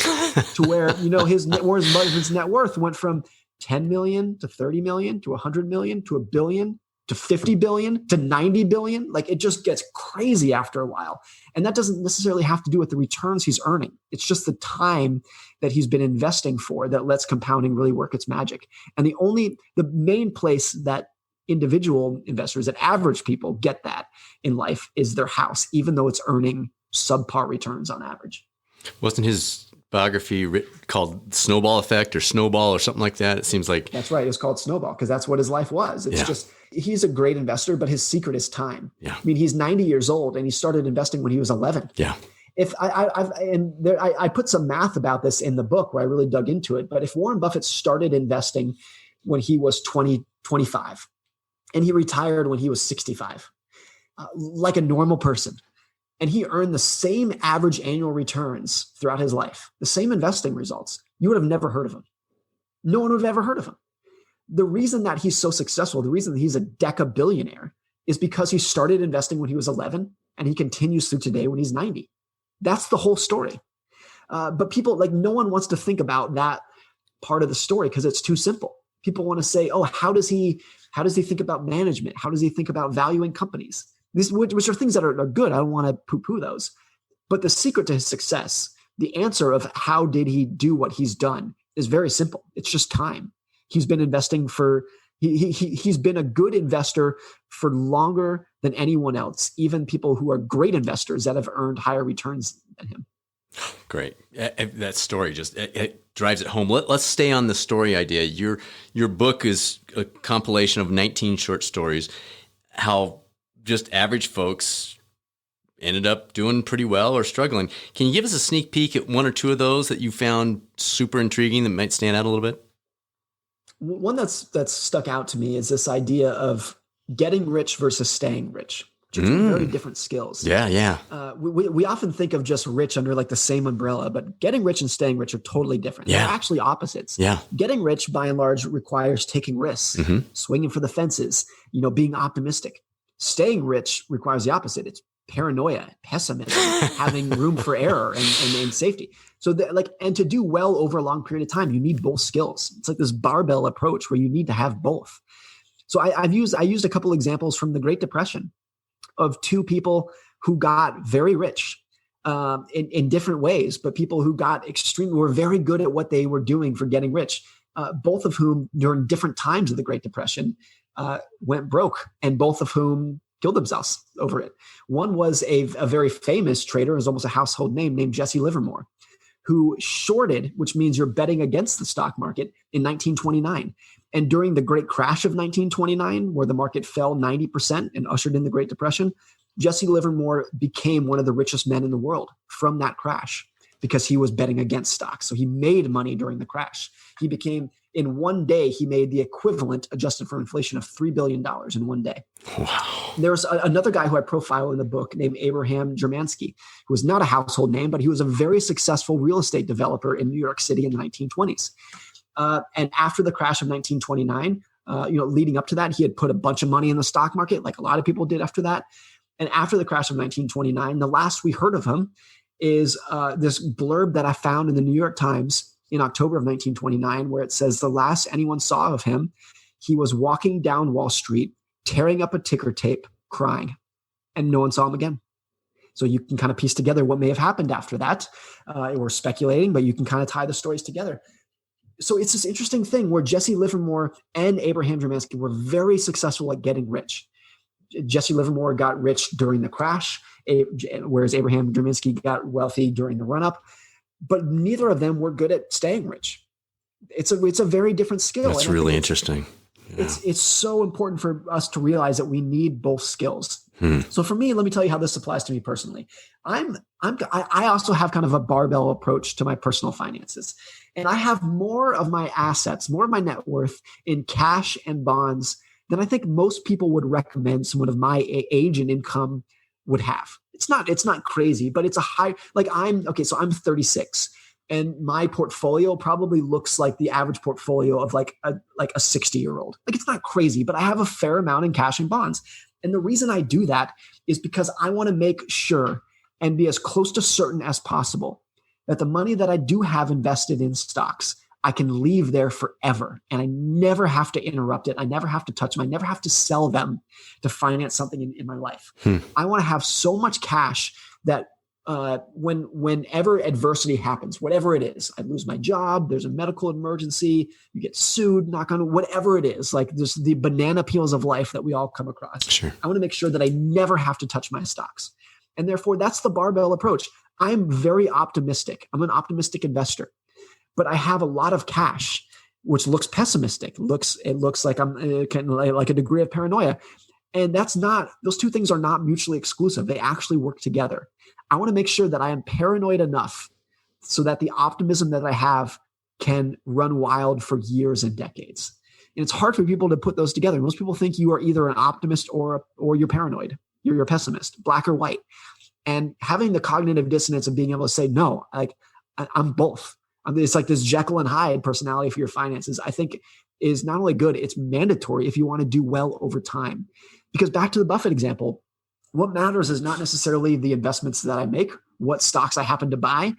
to where, Warren Buffett's net worth went from 10 million to 30 million to 100 million to $1 billion to 50 billion to 90 billion. Like, it just gets crazy after a while. And that doesn't necessarily have to do with the returns he's earning. It's just the time that he's been investing for that lets compounding really work its magic. And the main place that individual investors, that average people get that in life, is their house, even though it's earning subpar returns on average. Wasn't his biography called Snowball Effect or Snowball or something like that? It seems like that's right. It was called Snowball because that's what his life was. It's just, he's a great investor, but his secret is time. Yeah. I mean, he's 90 years old and he started investing when he was 11. Yeah. If I put some math about this in the book where I really dug into it, but if Warren Buffett started investing when he was 25 and he retired when he was 65, like a normal person, and he earned the same average annual returns throughout his life, the same investing results, you would have never heard of him. No one would have ever heard of him. The reason that he's so successful, the reason that he's a deca-billionaire, is because he started investing when he was 11 and he continues through today when he's 90. That's the whole story. But people, like, no one wants to think about that part of the story because it's too simple. People want to say, oh, how does he think about management? How does he think about valuing companies? These, which are things that are good. I don't want to poo-poo those. But the secret to his success, the answer of how did he do what he's done, is very simple. It's just time. He's been investing he's been a good investor for longer than anyone else, even people who are great investors that have earned higher returns than him. Great. That story just it drives it home. Let's stay on the story idea. Your book is a compilation of 19 short stories, how just average folks ended up doing pretty well or struggling. Can you give us a sneak peek at one or two of those that you found super intriguing that might stand out a little bit? One that's stuck out to me is this idea of getting rich versus staying rich, which are two very different skills. Yeah. We often think of just rich under like the same umbrella, but getting rich and staying rich are totally different. Yeah. They're actually opposites. Yeah. Getting rich, by and large, requires taking risks, swinging for the fences, being optimistic. Staying rich requires the opposite. It's paranoia, pessimism, having room for error and safety. So and to do well over a long period of time, you need both skills. It's like this barbell approach where you need to have both. So I used a couple examples from the Great Depression of two people who got very rich in different ways, but people who were very good at what they were doing for getting rich, both of whom during different times of the Great Depression went broke, and both of whom killed themselves over it. One was a very famous trader, it was almost a household name, named Jesse Livermore, who shorted, which means you're betting against the stock market, in 1929. And during the great crash of 1929, where the market fell 90% and ushered in the Great Depression, Jesse Livermore became one of the richest men in the world from that crash because he was betting against stocks. So he made money during the crash. In one day, he made the equivalent, adjusted for inflation, of $3 billion in one day. Wow. There's another guy who I profile in the book named Abraham Jermansky, who was not a household name, but he was a very successful real estate developer in New York City in the 1920s. And after the crash of 1929, leading up to that, he had put a bunch of money in the stock market, like a lot of people did after that. And after the crash of 1929, the last we heard of him is this blurb that I found in the New York Times in October of 1929, where it says the last anyone saw of him, he was walking down Wall Street, tearing up a ticker tape, crying, and no one saw him again. So you can kind of piece together what may have happened after that. We're speculating, but you can kind of tie the stories together. So it's this interesting thing where Jesse Livermore and Abraham Jermansky were very successful at getting rich. Jesse Livermore got rich during the crash, whereas Abraham Jermansky got wealthy during the run-up. But neither of them were good at staying rich. It's a very different skill. That's really interesting. Yeah. It's so important for us to realize that we need both skills. So for me, let me tell you how this applies to me personally. I also have kind of a barbell approach to my personal finances, and I have more of my assets, more of my net worth in cash and bonds than I think most people would recommend someone of my age and income would have. It's not crazy, but it's a high, so I'm 36 and my portfolio probably looks like the average portfolio of like a 60-year-old. Like, it's not crazy, but I have a fair amount in cash and bonds. And the reason I do that is because I want to make sure and be as close to certain as possible that the money that I do have invested in stocks, I can leave there forever. And I never have to interrupt it. I never have to touch them. I never have to sell them to finance something in my life. I want to have so much cash that whenever adversity happens, whatever it is, I lose my job, there's a medical emergency, you get sued, knock on, whatever it is, like just the banana peels of life that we all come across. Sure. I want to make sure that I never have to touch my stocks. And therefore, that's the barbell approach. I'm very optimistic. I'm an optimistic investor. But I have a lot of cash, which looks pessimistic. It looks like I'm like a degree of paranoia. And those two things are not mutually exclusive. They actually work together. I want to make sure that I am paranoid enough so that the optimism that I have can run wild for years and decades. And it's hard for people to put those together. Most people think you are either an optimist or you're paranoid. You're a pessimist, black or white. And having the cognitive dissonance of being able to say, no, I'm both. It's like this Jekyll and Hyde personality for your finances, I think is not only good, it's mandatory if you want to do well over time. Because back to the Buffett example, what matters is not necessarily the investments that I make, what stocks I happen to buy.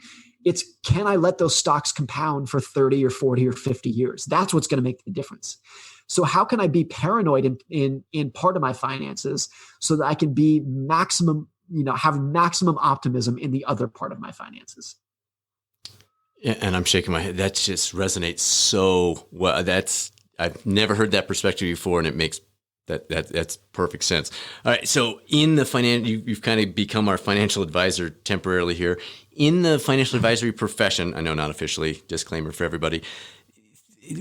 It's, can I let those stocks compound for 30 or 40 or 50 years? That's what's going to make the difference. So how can I be paranoid in part of my finances so that I can be have maximum optimism in the other part of my finances? And I'm shaking my head. That just resonates so well. I've never heard that perspective before, and it makes that's perfect sense. All right. So in the you've kind of become our financial advisor temporarily here. In the financial advisory profession, I know not officially, disclaimer for everybody,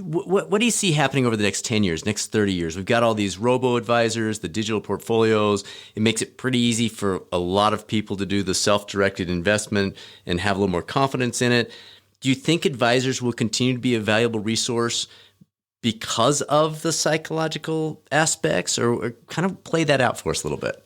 what do you see happening over the next 10 years, next 30 years? We've got all these robo-advisors, the digital portfolios. It makes it pretty easy for a lot of people to do the self-directed investment and have a little more confidence in it. Do you think advisors will continue to be a valuable resource because of the psychological aspects, or kind of play that out for us a little bit?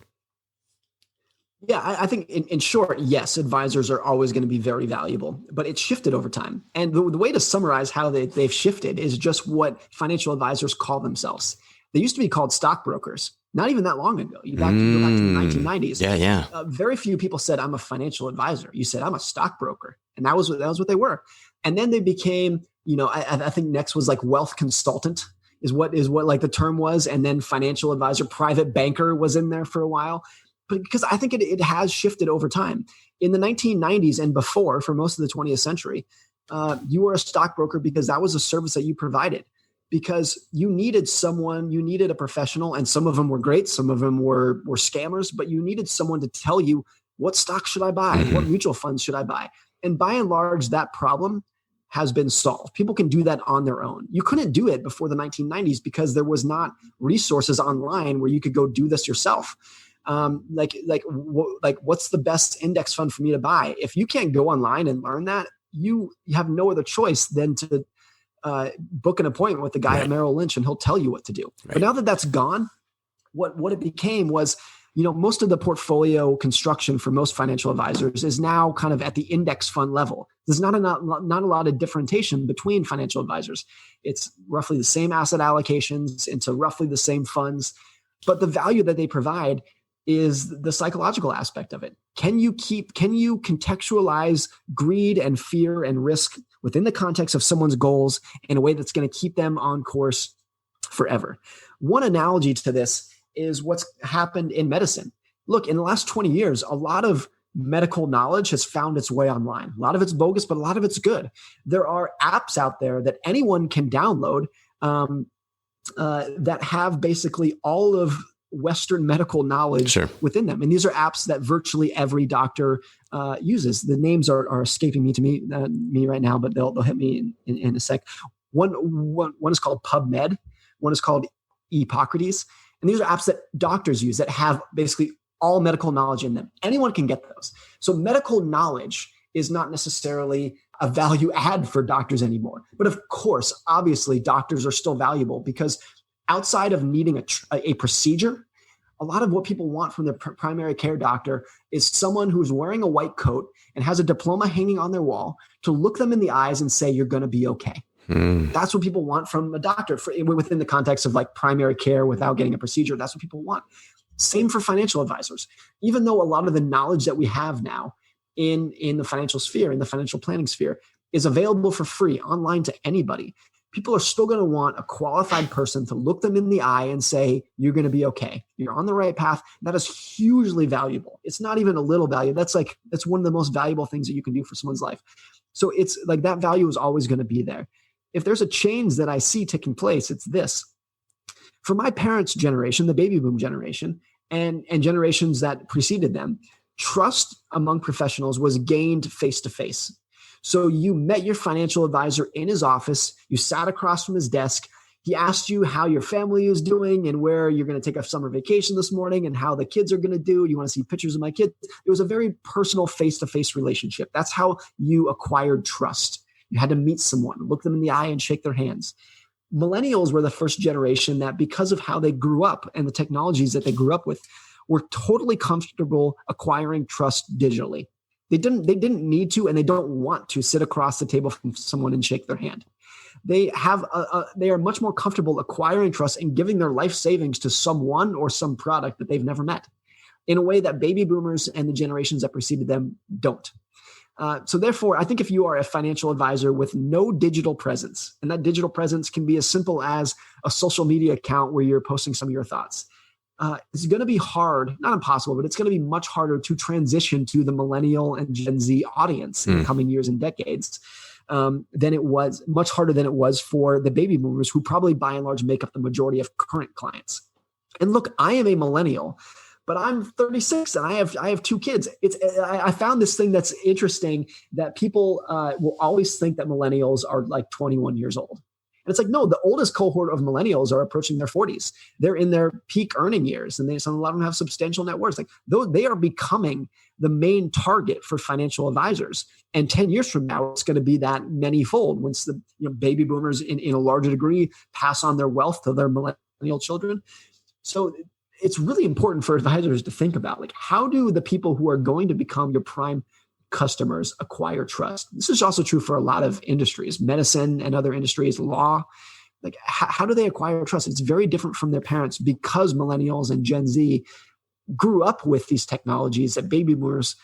Yeah, I think in short, yes, advisors are always going to be very valuable, but it's shifted over time. And the way to summarize how they've shifted is just what financial advisors call themselves. They used to be called stockbrokers, not even that long ago. You go back to the 1990s. Yeah. Very few people said, I'm a financial advisor. You said, I'm a stockbroker. And that was what they were. And then they became, I think next was like wealth consultant is what like the term was. And then financial advisor, private banker was in there for a while. But because I think it has shifted over time. In the 1990s and before, for most of the 20th century, you were a stockbroker because that was a service that you provided. Because you needed a professional, and some of them were great, some of them were scammers, but you needed someone to tell you, what stock should I buy? What mutual funds should I buy? And by and large, that problem has been solved. People can do that on their own. You couldn't do it before the 1990s because there was not resources online where you could go do this yourself. What's the best index fund for me to buy? If you can't go online and learn that, you have no other choice than to book an appointment with the guy at Merrill Lynch, and he'll tell you what to do. Right. But now that that's gone, what it became was, most of the portfolio construction for most financial advisors is now kind of at the index fund level. There's not a lot of differentiation between financial advisors. It's roughly the same asset allocations into roughly the same funds, but the value that they provide is the psychological aspect of it. Can you contextualize greed and fear and risk within the context of someone's goals in a way that's going to keep them on course forever? One analogy to this is what's happened in medicine. Look, in the last 20 years, a lot of medical knowledge has found its way online. A lot of it's bogus, but a lot of it's good. There are apps out there that anyone can download that have basically all of Western medical knowledge within them. And these are apps that virtually every doctor uses. The names are escaping me right now, but they'll hit me in a sec. One is called PubMed. One is called Hippocrates. And these are apps that doctors use that have basically all medical knowledge in them. Anyone can get those. So medical knowledge is not necessarily a value add for doctors anymore. But of course, obviously, doctors are still valuable because outside of needing a procedure, a lot of what people want from their primary care doctor is someone who's wearing a white coat and has a diploma hanging on their wall to look them in the eyes and say, you're going to be okay. That's what people want from a doctor within the context of like primary care without getting a procedure. That's what people want. Same for financial advisors. Even though a lot of the knowledge that we have now in the financial sphere, in the financial planning sphere, is available for free online to anybody, people are still going to want a qualified person to look them in the eye and say, you're going to be okay. You're on the right path. That is hugely valuable. It's not even a little value. That's one of the most valuable things that you can do for someone's life. So it's like that value is always going to be there. If there's a change that I see taking place, it's this. For my parents' generation, the baby boom generation, and generations that preceded them, trust among professionals was gained face-to-face. So you met your financial advisor in his office, you sat across from his desk, he asked you how your family is doing and where you're going to take a summer vacation this morning and how the kids are going to do. You want to see pictures of my kids? It was a very personal face-to-face relationship. That's how you acquired trust. You had to meet someone, look them in the eye and shake their hands. Millennials were the first generation that, because of how they grew up and the technologies that they grew up with, were totally comfortable acquiring trust digitally. They didn't need to, and they don't want to sit across the table from someone and shake their hand. They are much more comfortable acquiring trust and giving their life savings to someone or some product that they've never met, in a way that baby boomers and the generations that preceded them don't. So therefore, I think if you are a financial advisor with no digital presence, and that digital presence can be as simple as a social media account where you're posting some of your thoughts, it's going to be hard, not impossible, but it's going to be much harder to transition to the millennial and Gen Z audience in the coming years and decades than it was, much harder than it was for the baby boomers, who probably by and large make up the majority of current clients. And look, I am a millennial, but I'm 36 and I have two kids. I found this thing that's interesting, that people will always think that millennials are like 21 years old. And it's like, no, the oldest cohort of millennials are approaching their 40s. They're in their peak earning years, and a lot of them have substantial net worths. Like, though they are becoming the main target for financial advisors. And 10 years from now, it's going to be that many-fold once the baby boomers in a larger degree pass on their wealth to their millennial children. So it's really important for advisors to think about, like, how do the people who are going to become your prime customers acquire trust? This is also true for a lot of industries, medicine and other industries, law. Like, how do they acquire trust? It's very different from their parents, because millennials and Gen Z grew up with these technologies that baby boomers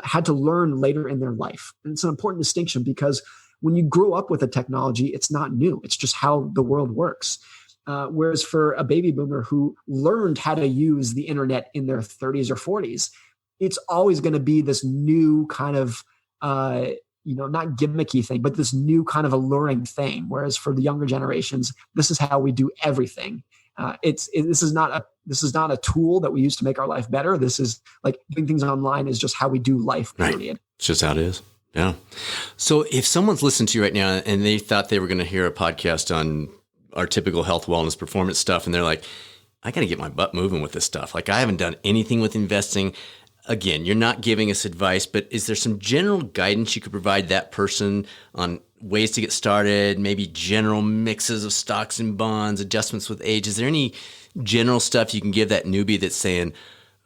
had to learn later in their life. And it's an important distinction, because when you grow up with a technology, it's not new. It's just how the world works. Whereas for a baby boomer who learned how to use the internet in their 30s or 40s, it's always going to be this new kind of, not gimmicky thing, but this new kind of alluring thing. Whereas for the younger generations, this is how we do everything. This is not a tool that we use to make our life better. This is like doing things online is just how we do life. Period. Right. It's just how it is. Yeah. So if someone's listening to you right now and they thought they were going to hear a podcast on our typical health, wellness, performance stuff, and they're like, I got to get my butt moving with this stuff. Like, I haven't done anything with investing. Again, you're not giving us advice, but is there some general guidance you could provide that person on ways to get started, maybe general mixes of stocks and bonds, adjustments with age? Is there any general stuff you can give that newbie that's saying,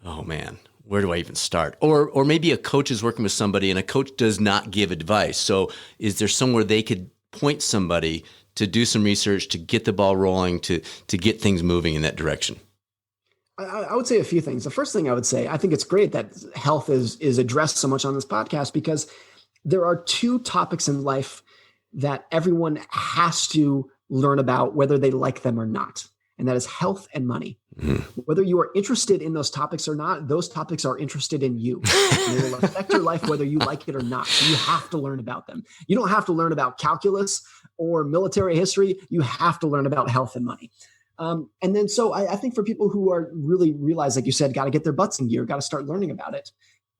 oh man, where do I even start? Or maybe a coach is working with somebody and a coach does not give advice. So is there somewhere they could point somebody to do some research, to get the ball rolling, to get things moving in that direction? I would say a few things. The first thing I would say, I think it's great that health is addressed so much on this podcast, because there are two topics in life that everyone has to learn about, whether they like them or not. And that is health and money. Mm-hmm. Whether you are interested in those topics or not, those topics are interested in you. They will affect your life whether you like it or not. So you have to learn about them. You don't have to learn about calculus or military history. You have to learn about health and money. And then, so I think for people who are really realize, like you said, got to get their butts in gear, got to start learning about it.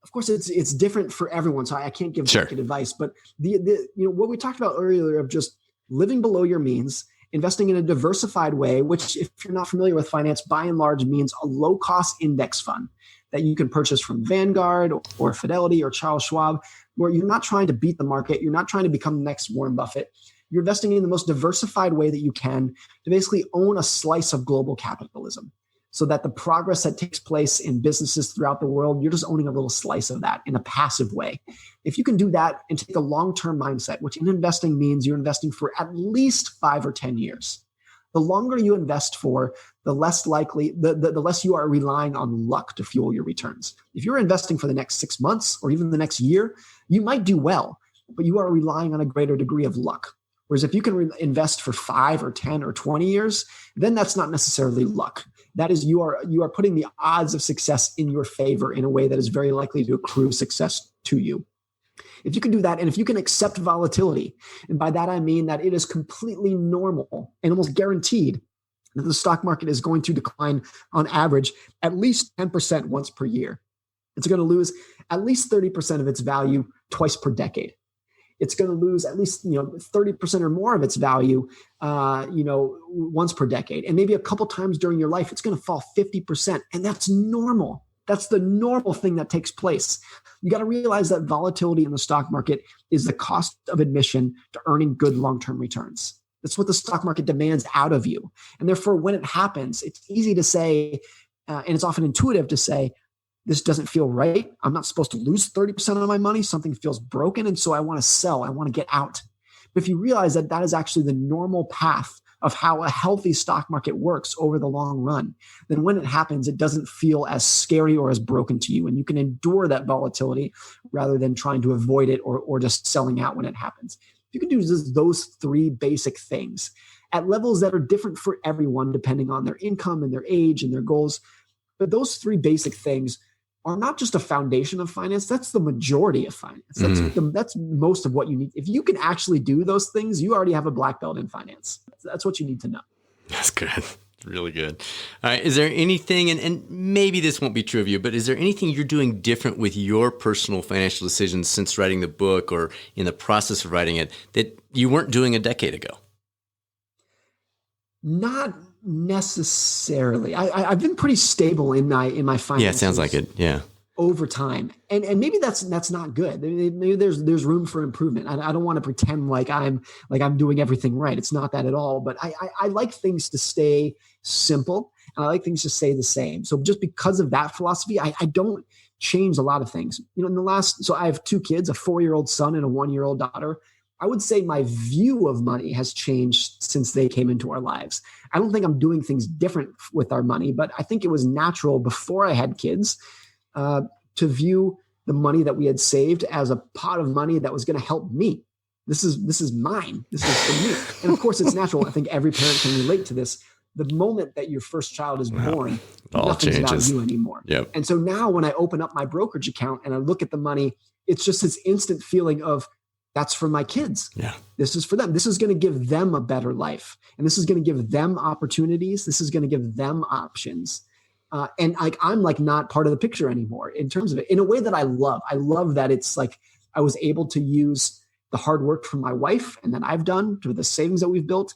Of course, it's different for everyone. So I can't give blanket advice, but what we talked about earlier of just living below your means, investing in a diversified way, which, if you're not familiar with finance, by and large means a low-cost index fund that you can purchase from Vanguard or Fidelity or Charles Schwab, where you're not trying to beat the market. You're not trying to become the next Warren Buffett. You're investing in the most diversified way that you can to basically own a slice of global capitalism, so that the progress that takes place in businesses throughout the world, you're just owning a little slice of that in a passive way. If you can do that and take a long-term mindset, which in investing means you're investing for at least 5 or 10 years, the longer you invest for, the less likely, the less you are relying on luck to fuel your returns. If you're investing for the next 6 months or even the next year, you might do well, but you are relying on a greater degree of luck. Whereas if you can invest for 5 or 10 or 20 years, then that's not necessarily luck. That is, you are putting the odds of success in your favor in a way that is very likely to accrue success to you. If you can do that, and if you can accept volatility, and by that I mean that it is completely normal and almost guaranteed that the stock market is going to decline on average at least 10% once per year. It's going to lose at least 30% of its value twice per decade. It's going to lose at least 30% or more of its value once per decade. And maybe a couple times during your life, it's going to fall 50%. And that's normal. That's the normal thing that takes place. You got to realize that volatility in the stock market is the cost of admission to earning good long-term returns. That's what the stock market demands out of you. And therefore, when it happens, it's easy to say, and it's often intuitive to say, this doesn't feel right. I'm not supposed to lose 30% of my money. Something feels broken. And so I want to sell. I want to get out. But if you realize that that is actually the normal path of how a healthy stock market works over the long run, then when it happens, it doesn't feel as scary or as broken to you. And you can endure that volatility rather than trying to avoid it or just selling out when it happens. You can do just those three basic things at levels that are different for everyone, depending on their income and their age and their goals. But those three basic things are not just a foundation of finance. That's the majority of finance. That's most of what you need. If you can actually do those things, you already have a black belt in finance. That's what you need to know. That's good. Really good. All right. Is there anything, and maybe this won't be true of you, but is there anything you're doing different with your personal financial decisions since writing the book or in the process of writing it that you weren't doing a decade ago? Not necessarily. I've been pretty stable in my finances. Yeah, it sounds like it. Yeah. Over time, and maybe that's not good. Maybe there's room for improvement. I don't want to pretend like I'm doing everything right. It's not that at all. But I like things to stay simple, and I like things to stay the same. So just because of that philosophy, I don't change a lot of things. So I have two kids, a 4-year-old son and a 1-year-old daughter. I would say my view of money has changed since they came into our lives. I don't think I'm doing things different with our money, but I think it was natural before I had kids to view the money that we had saved as a pot of money that was going to help me. This is mine. This is for me. And of course, it's natural. I think every parent can relate to this. The moment that your first child is born, nothing's about you anymore. Yep. And so now when I open up my brokerage account and I look at the money, it's just this instant feeling of, that's for my kids. Yeah. This is for them. This is going to give them a better life. And this is going to give them opportunities. This is going to give them options. And I'm not part of the picture anymore in terms of it, in a way that I love. I love that it's like I was able to use the hard work from my wife and that I've done to the savings that we've built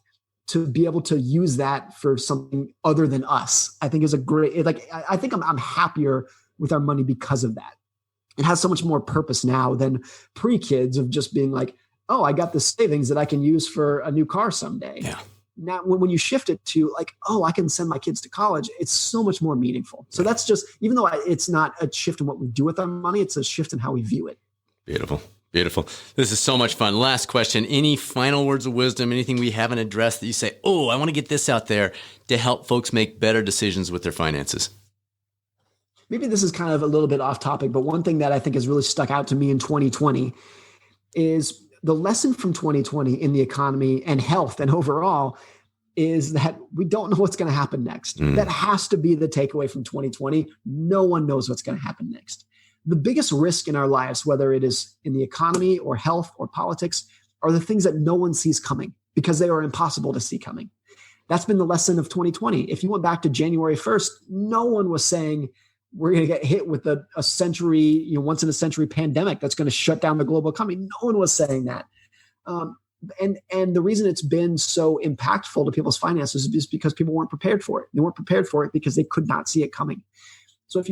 to be able to use that for something other than us. I think is a great, I think I'm happier with our money because of that. It has so much more purpose now than pre-kids of just being like, oh, I got this savings that I can use for a new car someday. Yeah. Now, when you shift it to like, oh, I can send my kids to college, it's so much more meaningful. So that's just, even though it's not a shift in what we do with our money, it's a shift in how we view it. Beautiful. Beautiful. This is so much fun. Last question. Any final words of wisdom, anything we haven't addressed that you say, oh, I want to get this out there to help folks make better decisions with their finances? Maybe this is kind of a little bit off topic, but one thing that I think has really stuck out to me in 2020 is the lesson from 2020 in the economy and health and overall is that we don't know what's going to happen next. That has to be the takeaway from 2020. No one knows what's going to happen next. The biggest risk in our lives, whether it is in the economy or health or politics, are the things that no one sees coming because they are impossible to see coming. That's been the lesson of 2020. If you went back to January 1st, no one was saying, we're going to get hit with a century, once in a century pandemic that's going to shut down the global economy. No one was saying that. And the reason it's been so impactful to people's finances is just because people weren't prepared for it. They weren't prepared for it because they could not see it coming. So if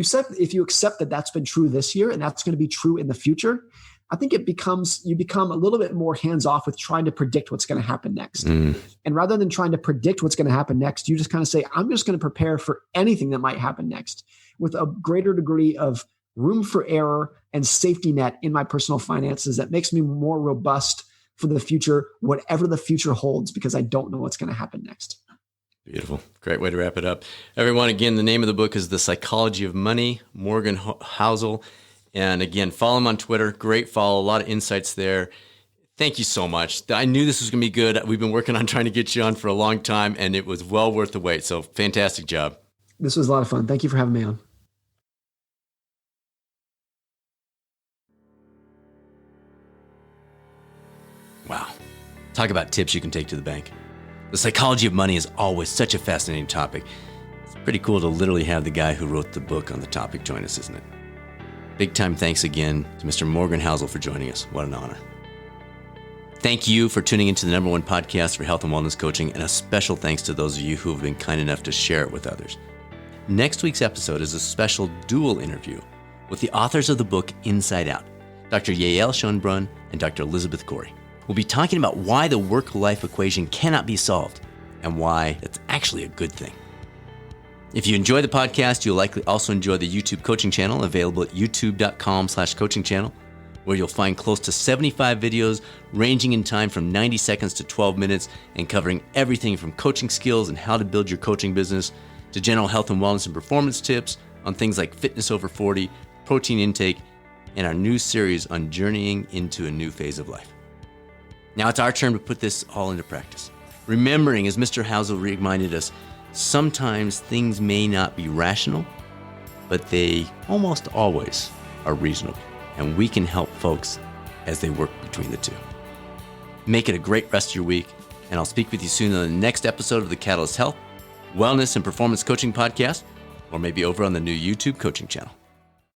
you accept that that's been true this year and that's going to be true in the future, I think you become a little bit more hands-off with trying to predict what's going to happen next. And rather than trying to predict what's going to happen next, you just kind of say, I'm just going to prepare for anything that might happen next with a greater degree of room for error and safety net in my personal finances that makes me more robust for the future, whatever the future holds, because I don't know what's going to happen next. Beautiful. Great way to wrap it up. Everyone, again, the name of the book is The Psychology of Money, Morgan Housel. And again, follow him on Twitter. Great follow. A lot of insights there. Thank you so much. I knew this was going to be good. We've been working on trying to get you on for a long time, and it was well worth the wait. So fantastic job. This was a lot of fun. Thank you for having me on. Wow. Talk about tips you can take to the bank. The psychology of money is always such a fascinating topic. It's pretty cool to literally have the guy who wrote the book on the topic join us, isn't it? Big time thanks again to Mr. Morgan Housel for joining us. What an honor. Thank you for tuning into the #1 podcast for health and wellness coaching, and a special thanks to those of you who have been kind enough to share it with others. Next week's episode is a special dual interview with the authors of the book Inside Out, Dr. Yael Schonbrunn and Dr. Elizabeth Corey. We'll be talking about why the work-life equation cannot be solved and why it's actually a good thing. If you enjoy the podcast, you'll likely also enjoy the YouTube coaching channel available at youtube.com/coaching channel. where you'll find close to 75 videos ranging in time from 90 seconds to 12 minutes and covering everything from coaching skills and how to build your coaching business to general health and wellness and performance tips on things like fitness over 40, protein intake, and our new series on journeying into a new phase of life. Now it's our turn to put this all into practice. Remembering, as Mr. Housel reminded us, sometimes things may not be rational, but they almost always are reasonable, and we can help folks as they work between the two. Make it a great rest of your week, and I'll speak with you soon on the next episode of the Catalyst Health, Wellness, and Performance Coaching Podcast, or maybe over on the new YouTube coaching channel.